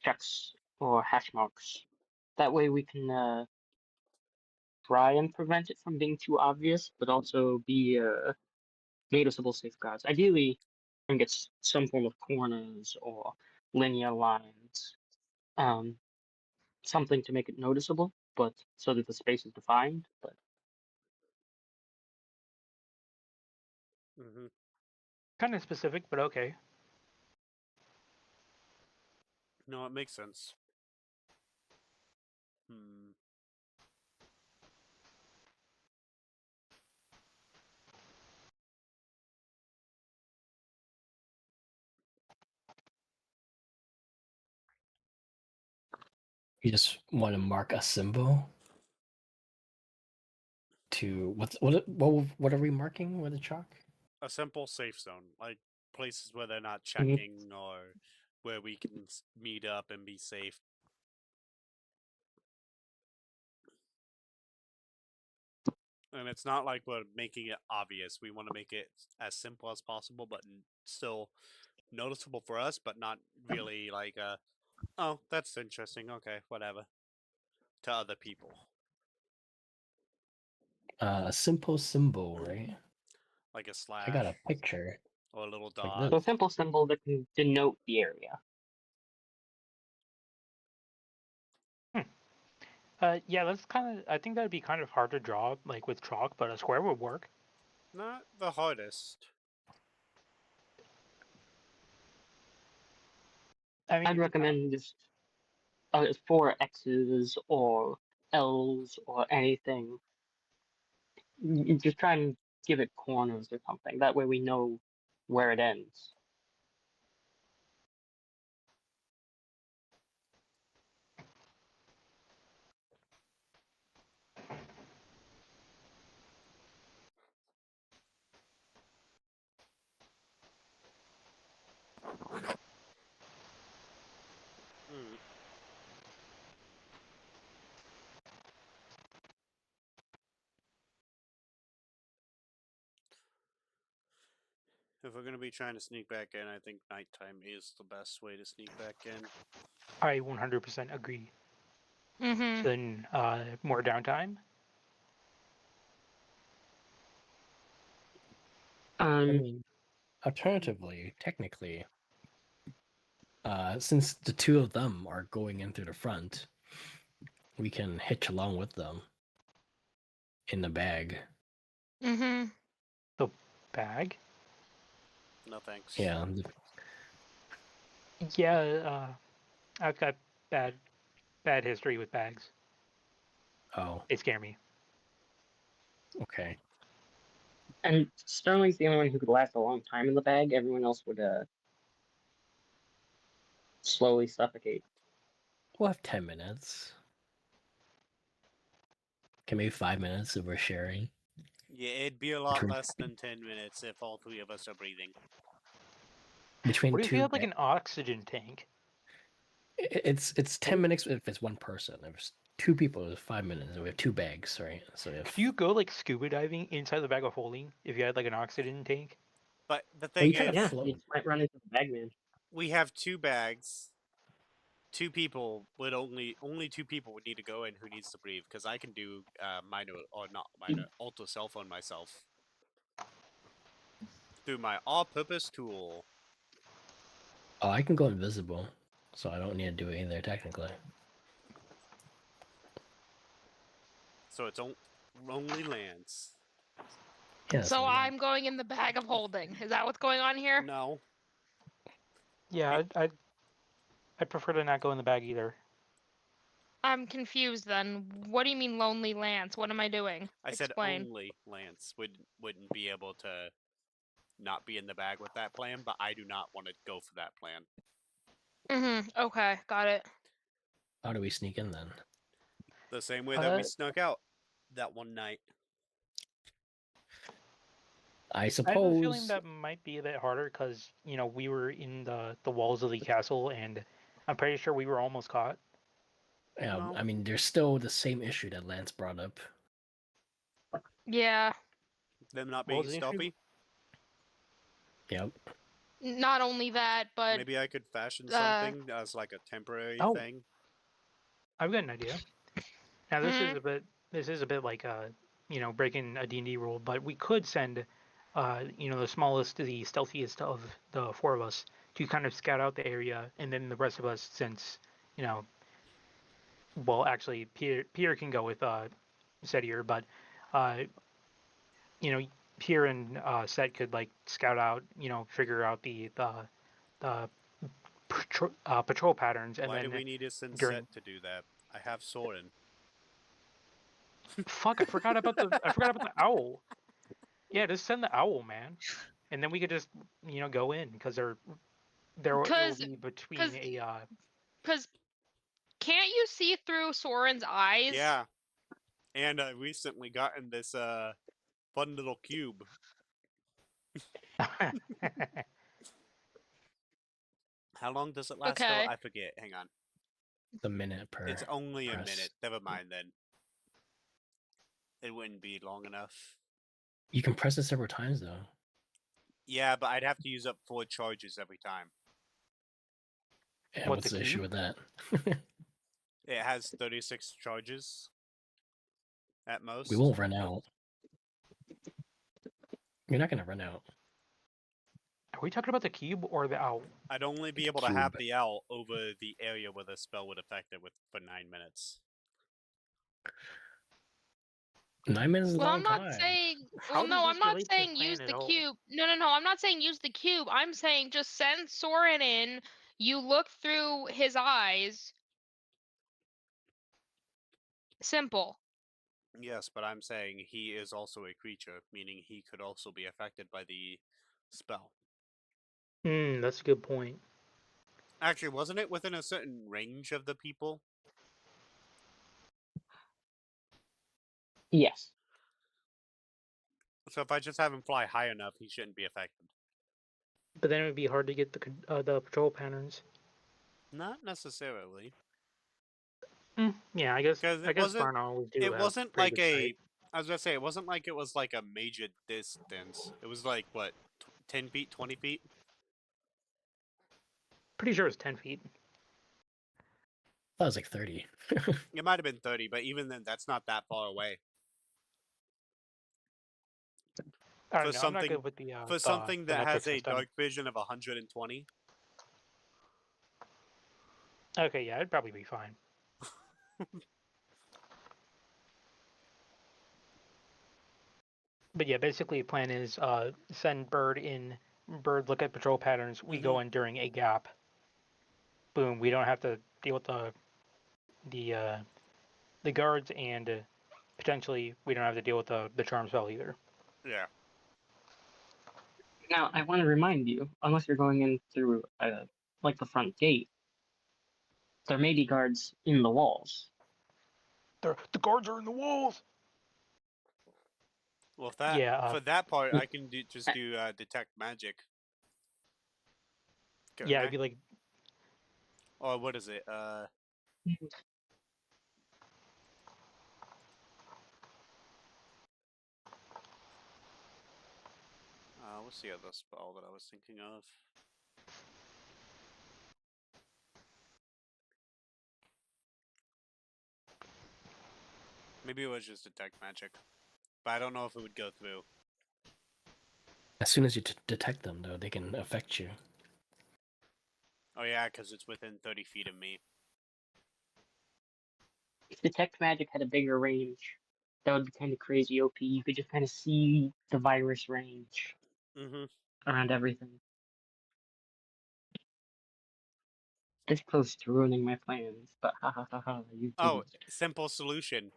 S5: checks or hash marks. That way, we can try and prevent it from being too obvious, but also be noticeable safeguards. Ideally, and get some form of corners or linear lines. Um, something to make it noticeable, but so that the space is defined. But
S2: hmm
S4: Kind of specific, but okay.
S2: No, it makes sense. Hmm.
S3: You just want to mark a symbol to what are we marking with the chalk?
S2: A simple safe zone, like places where they're not
S5: Mhm.
S2: checking or where we can meet up and be safe. And it's not like we're making it obvious. We want to make it as simple as possible, but still noticeable for us, but not really like oh, that's interesting. Okay, whatever. To other people,
S3: A simple symbol, right?
S2: like a
S3: I got
S2: slash
S3: a picture
S2: or a little
S3: like
S2: dot.
S5: So a
S3: this.
S5: simple symbol that can denote the area.
S4: Yeah, that's kind of. I think that'd be kind of hard to draw, like with chalk, but a square would work.
S2: Not the hardest.
S4: I mean,
S5: I'd recommend just 4 X's or L's or anything. You just try and give it corners or something. That way we know where it ends.
S2: Hmm. If we're gonna be trying to sneak back in, I think nighttime is the best way to sneak back in.
S4: I 100% agree.
S1: Mm-hmm.
S4: So then, more downtime.
S3: I
S5: Um,
S3: mean, alternatively, technically, since the two of them are going in through the front, we can hitch along with them in the bag.
S1: Mm-hmm.
S4: The bag.
S2: No thanks.
S3: Yeah.
S4: Yeah, I've got bad history with bags.
S3: Oh,
S4: They scare me.
S3: okay.
S5: and Sterling's the only one who could last a long time in the bag. Everyone else would slowly suffocate.
S3: We'll have 10 minutes. Okay, maybe 5 minutes if we're sharing.
S2: Yeah, it'd be a lot
S3: Between,
S2: less than 10 minutes if all three of us are breathing.
S3: between
S4: What if we
S3: two
S4: had like
S3: ba-
S4: an oxygen tank?
S3: it's 10 minutes if it's one person. If it's two people, it's 5 minutes. We have two bags, right? So if
S4: Could you go like scuba diving inside the bag of holding if you had like an oxygen tank?
S2: But the
S3: well,
S2: thing
S3: you kind of
S2: is,
S5: Yeah, you
S3: float.
S5: might run into the bagman.
S2: we have two bags. Two people would only two people would need to go in who needs to breathe because I can do minor or not minor auto self on myself through my all-purpose tool.
S3: Oh, I can go invisible, so I don't need to do it either, technically.
S2: So it's only Lance.
S3: Yeah,
S1: So
S3: we got
S1: I'm going in the bag of holding. Is that what's going on here?
S2: No,
S4: Yeah, I'd prefer to not go in the bag either.
S1: I'm confused then. What do you mean lonely Lance? What am I doing?
S2: I said
S1: Explain.
S2: only Lance wouldn't be able to not be in the bag with that plan, but I do not want to go for that plan.
S1: Mm-hmm. Okay, got it.
S3: How do we sneak in then?
S2: The same way that we snuck out that one night.
S3: I
S4: I have a feeling
S3: suppose.
S4: that might be a bit harder because we were in the walls of the castle, and I'm pretty sure we were almost caught.
S3: Yeah,
S2: No.
S3: I mean, there's still the same issue that Lance brought up.
S1: Yeah.
S2: Them not
S4: What
S2: being
S4: was the issue?
S2: stealthy.
S3: Yep.
S1: Not only that, but
S2: Maybe I could fashion
S1: uh,
S2: something as like a temporary
S4: Oh.
S2: thing.
S4: I've got an idea. Now this is
S1: mhm.
S4: a bit like breaking a D&D rule, but we could send the smallest, the stealthiest of the four of us to kind of scout out the area, and then the rest of us, since you know, well, actually, Peter can go with Setier, but uh, you know, Peter and Set could like scout out, figure out the patrol patterns, and
S2: Why do
S4: then
S2: we need to send
S4: during
S2: Set to do that? I have Soren.
S4: fuck, I forgot about the owl. Yeah, just send the owl, man, and then we could just go in because there will
S1: Cause,
S4: be between
S1: cause,
S4: a
S1: cause, can't you see through Soren's eyes?
S2: Yeah, And I recently gotten this fun little cube. How long does it last though?
S1: Okay.
S2: I forget. Hang on.
S3: The minute per.
S2: It's only a
S3: press.
S2: minute. Never mind then. It wouldn't be long enough.
S3: You can press it several times though.
S2: Yeah, but I'd have to use up 4 charges every time.
S3: And
S4: What,
S3: what's
S4: the
S3: the issue
S4: cube?
S3: with that?
S2: It has 36 charges at most.
S3: We won't run out. You're not gonna run out.
S4: Are we talking about the cube or the owl?
S2: I'd only be able to have
S3: Cube.
S2: the owl over the area where the spell would affect it for 9 minutes.
S3: 9 minutes is a
S1: Well,
S3: long
S1: I'm not
S3: time.
S1: saying.
S4: How
S1: Well,
S4: does
S1: no,
S4: this
S1: I'm not
S4: relate to the
S1: saying use
S4: plan
S1: the
S4: at all?
S1: cube. No. I'm not saying use the cube. I'm saying just send Soren in. You look through his eyes. Simple.
S2: Yes, but I'm saying he is also a creature, meaning he could also be affected by the spell.
S4: That's a good point.
S2: Actually, wasn't it within a certain range of the people?
S5: Yes.
S2: So if I just have him fly high enough, he shouldn't be affected.
S4: But then it would be hard to get the patrol patterns.
S2: Not necessarily.
S4: Yeah, I guess.
S2: Because
S4: I guess Barn always do
S2: it
S4: have
S2: wasn't
S4: pretty
S2: like
S4: good sight.
S2: I was gonna say, it wasn't like it was like a major distance. It was like, what, 10 feet, 20 feet?
S4: Pretty sure it's 10 feet.
S3: That was like 30.
S2: It might have been 30, but even then, that's not that far away.
S4: I
S2: For
S4: don't know. I'm not
S2: something-
S4: good with the
S2: something
S4: the
S2: that
S4: metric
S2: has a
S4: system.
S2: dark vision of 120.
S4: Okay, yeah, it'd probably be fine. But yeah, basically the plan is send Bird in. Bird look at patrol patterns. We go in during a gap. Boom. We don't have to deal with the guards, and potentially we don't have to deal with the charm spell either.
S2: Yeah.
S5: Now, I want to remind you, unless you're going in through, like the front gate, there may be guards in the walls.
S4: The guards are in the walls.
S2: Well, if that
S4: Yeah,
S2: for that part, I can just do detect magic.
S4: Yeah,
S2: Okay.
S4: I'd be like,
S2: Or what is it? What's the other spell that I was thinking of? Maybe it was just detect magic, but I don't know if it would go through.
S3: As soon as you detect them, though, they can affect you.
S2: Oh yeah, because it's within 30 feet of me.
S5: If detect magic had a bigger range, that would be kind of crazy OP. You could just kind of see the virus range
S2: Mm-hmm.
S5: around everything. This close to ruining my plans, but ha ha ha ha, you
S2: Oh,
S5: didn't.
S2: simple solution.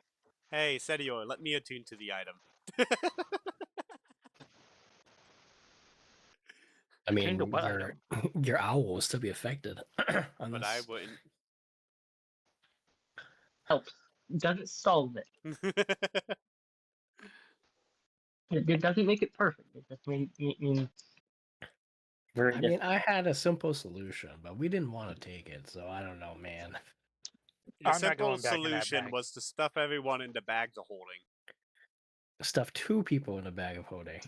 S2: Hey, Sedior, let me attune to the item.
S3: I
S4: Attune
S3: mean,
S4: to what
S3: your
S4: item?
S3: your owl will still be affected.
S2: But I wouldn't.
S5: Helps. Doesn't solve it. It doesn't make it perfect. It just means very
S3: I mean,
S5: different.
S3: I had a simple solution, but we didn't want to take it, so I don't know, man.
S2: The
S4: I'm not
S2: simple
S4: going back in that
S2: solution
S4: bag.
S2: was to stuff everyone into bags of holding.
S3: Stuff 2 people in a bag of holding.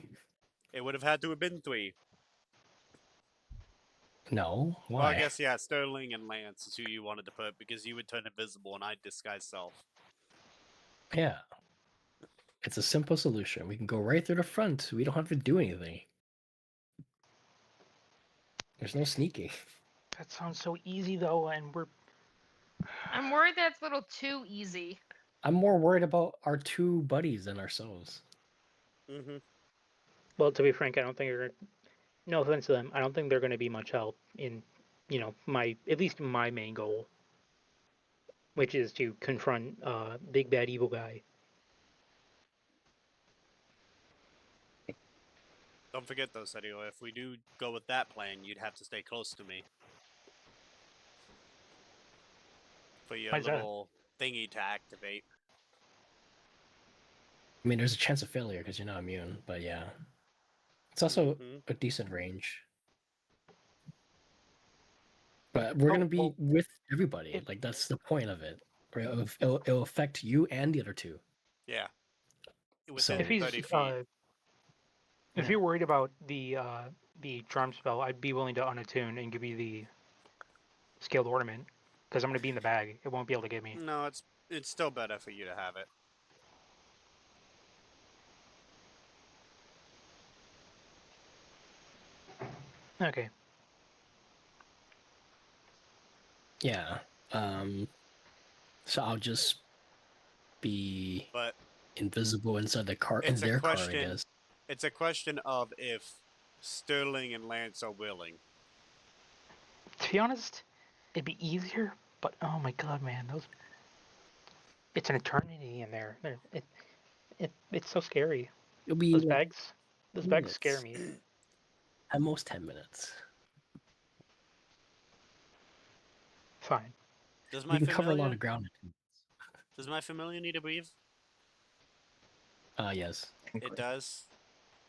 S2: It would have had to have been 3.
S3: No, why?
S2: Well, I guess, yeah, Sterling and Lance is who you wanted to put, because you would turn invisible and I'd disguise self.
S3: Yeah. It's a simple solution. We can go right through the front. We don't have to do anything. There's no sneaking.
S4: That sounds so easy though, and we're.
S1: I'm worried that's a little too easy.
S3: I'm more worried about our 2 buddies than ourselves.
S2: Mm-hmm.
S4: Well, to be frank, I don't think they're. No offense to them, I don't think they're going to be much help in, at least my main goal, which is to confront big bad evil guy.
S2: Don't forget though, Sergio, if we do go with that plan, you'd have to stay close to me. For your
S4: Why's that?
S2: little thingy to activate.
S3: I mean, there's a chance of failure because you're not immune, but yeah. It's also
S2: Mhm.
S3: a decent range. But we're gonna be
S4: well,
S3: with everybody.
S4: if-
S3: Like that's the point of it. Right? It'll affect you and the other two.
S2: Yeah.
S3: So
S2: Within
S4: if he's
S2: 30 feet.
S4: if
S3: Yeah.
S4: you're worried about the charm spell, I'd be willing to unattune and give you the scaled ornament because I'm gonna be in the bag. It won't be able to get me.
S2: No, it's still better for you to have it.
S4: Okay.
S3: Yeah. So I'll just be
S2: But
S3: invisible inside the car in
S2: it's a
S3: their car, I
S2: question.
S3: guess.
S2: It's a question of if Sterling and Lance are willing.
S4: To be honest, it'd be easier, but oh my god, man, it's an eternity in there. It's so scary.
S3: It'll be
S4: Those
S3: like
S4: bags scare
S3: minutes.
S4: me.
S3: At most 10 minutes.
S2: Does
S4: Fine.
S3: You
S2: my
S3: can cover a lot
S2: familiar?
S3: of ground in 2 minutes.
S2: Does my familiar need to breathe?
S3: Yes.
S2: It does.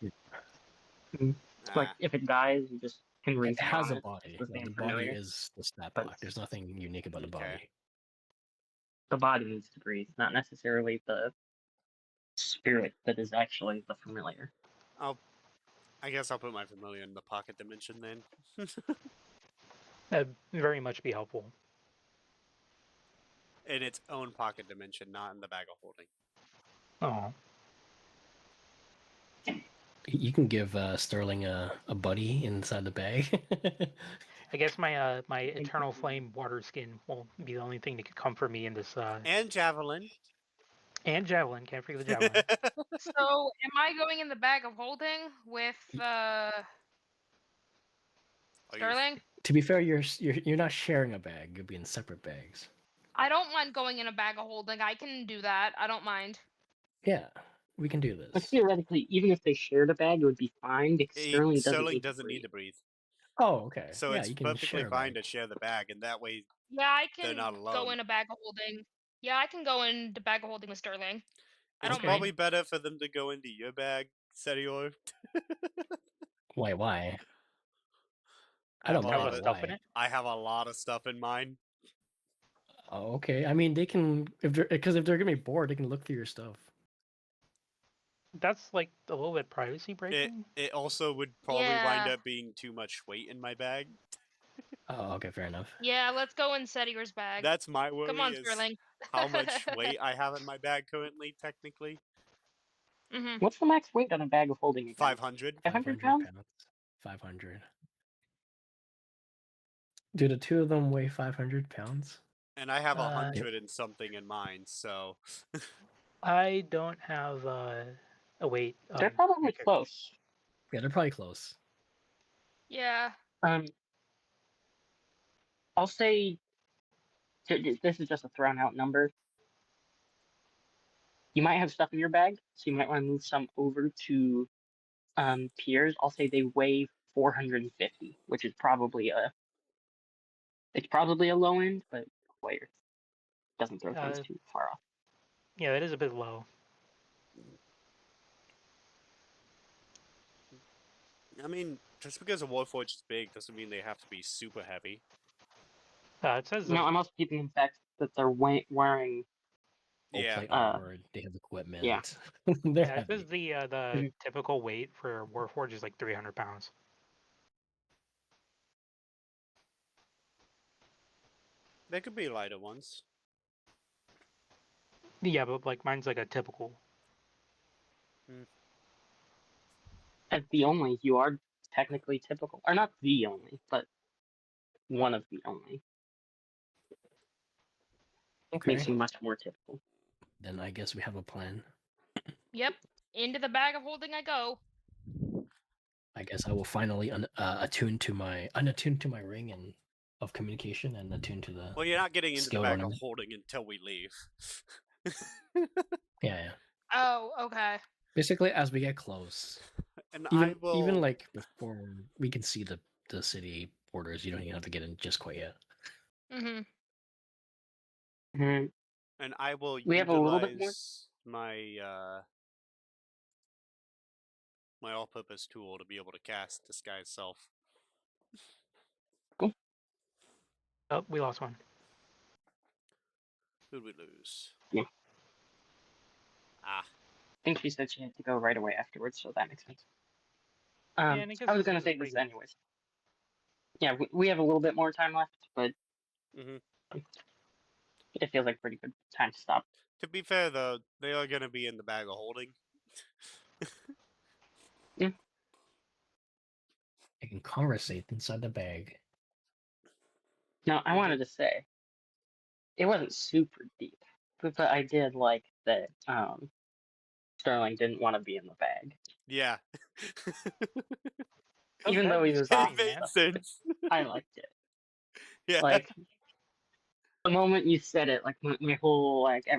S5: Mhm. Like
S2: Ah,
S5: if it dies, you just can
S3: It has
S5: respawn
S3: a
S5: it.
S3: body.
S5: The
S3: Yeah,
S5: same
S3: the body
S5: familiar,
S3: is the stat
S5: but
S3: block. There's nothing unique about the
S2: okay.
S3: body.
S5: the body needs to breathe, not necessarily the spirit that is actually the familiar.
S2: I guess I'll put my familiar in the pocket dimension then.
S4: That'd very much be helpful.
S2: In its own pocket dimension, not in the bag of holding.
S4: Oh,
S3: You can give Sterling a buddy inside the bag.
S4: I guess my eternal flame water skin will be the only thing that could comfort me in this.
S2: And javelin.
S4: And javelin, can't forget the javelin.
S1: So, am I going in the bag of holding with Sterling?
S3: To be fair, you're not sharing a bag. You'll be in separate bags.
S1: I don't mind going in a bag of holding. I can do that. I don't mind.
S3: Yeah, we can do
S5: But
S3: this.
S5: theoretically, even if they shared a bag, it would be fine because Sterling
S2: Doesn't need to breathe.
S3: Oh, okay.
S2: So
S3: Yeah,
S2: it's
S3: you can
S2: perfectly
S3: share a
S2: fine
S3: bag.
S2: to share the bag, and that way
S1: Yeah, I
S2: they're not
S1: can go
S2: alone.
S1: in a bag of holding. Yeah, I can go in the bag of holding with Sterling. I
S2: It's
S1: don't
S2: probably
S1: mind.
S2: better for them to go into your bag, Serior.
S3: Why?
S2: I
S3: I
S2: have
S3: don't
S2: a
S4: Have
S3: mind,
S2: lot
S4: the
S3: but
S2: of
S4: stuff in
S3: why?
S4: it.
S2: I have a lot of stuff in mine.
S3: Oh, okay. I mean, they can if they're gonna be bored, they can look through your stuff.
S4: That's like a little bit privacy
S2: It
S4: breaking.
S2: it also would probably wind
S1: Yeah.
S2: up being too much weight in my bag.
S3: Oh, okay, fair enough.
S1: Yeah, let's go in Setier's bag.
S2: That's my
S1: Come
S2: worry
S1: on,
S2: is
S1: Sterling.
S2: how much weight I have in my bag currently, technically.
S1: hmm
S5: What's the max weight on a bag of holding again?
S2: 500.
S5: 500
S3: 500
S5: pounds?
S3: pounds. 500. Do the two of them weigh 500 pounds?
S2: And I have
S4: Uh,
S2: 100 and something in mine, so
S4: I don't have a weight.
S5: They're probably
S4: my character.
S5: close.
S3: Yeah, they're probably close.
S1: Yeah.
S5: Um, I'll say this is just a thrown out number. You might have stuff in your bag, so you might want to move some over to Pierre's. I'll say they weigh 450, which is probably a low end, but player doesn't throw things too far off.
S4: Yeah, that is a bit low.
S2: I mean, just because a Warforged is big doesn't mean they have to be super heavy.
S4: It says
S5: No, I'm also keeping in fact that they're wearing.
S3: Full
S2: Yeah.
S3: plate armor, they have equipment.
S5: Yeah.
S3: They're
S4: yeah, it
S3: heavy.
S4: says the
S5: Mhm.
S4: typical weight for Warforged is like 300 pounds.
S2: There could be lighter ones.
S4: Yeah, but like mine's like a typical.
S5: As the only, you are technically typical, or not the only, but one of the only.
S3: Okay.
S5: Makes you much more typical.
S3: Then I guess we have a plan.
S1: Yep. Into the bag of holding I go.
S3: I guess I will finally attune to my ring and of communication and attune to the
S2: Well, you're not getting into the
S3: skill
S2: bag of
S3: ornament.
S2: holding until we leave.
S3: Yeah.
S1: Oh, okay.
S3: Basically, as we get close,
S2: And I will
S3: even like before we can see the city borders, you don't even have to get in just quite yet.
S1: hmm
S5: Mhm.
S2: and I will
S5: We have a little bit more.
S2: utilize my my all-purpose tool to be able to cast Disguise Self.
S4: Oh, we lost one.
S2: Who'd we lose?
S5: Yeah.
S2: Ah,
S5: I think she said she had to go right away afterwards, so that makes sense.
S4: Yeah, and I guess
S5: I was
S4: this
S5: gonna
S4: is a
S5: say
S4: pretty
S5: this
S4: good.
S5: anyways. Yeah, we have a little bit more time left, but it feels like a pretty good time to stop.
S2: to be fair though, they are gonna be in the bag of holding.
S3: I can conversate inside the bag.
S5: Now, I
S2: Mhm.
S5: wanted to say, it wasn't super deep, but I did like that Sterling didn't want to be in the bag.
S2: Yeah.
S5: Even though he
S4: He's
S5: was
S2: It
S5: off
S4: kidding,
S2: made
S4: man.
S2: sense.
S5: I liked it.
S2: Yeah.
S5: Like, the moment you said it, like, my whole, like,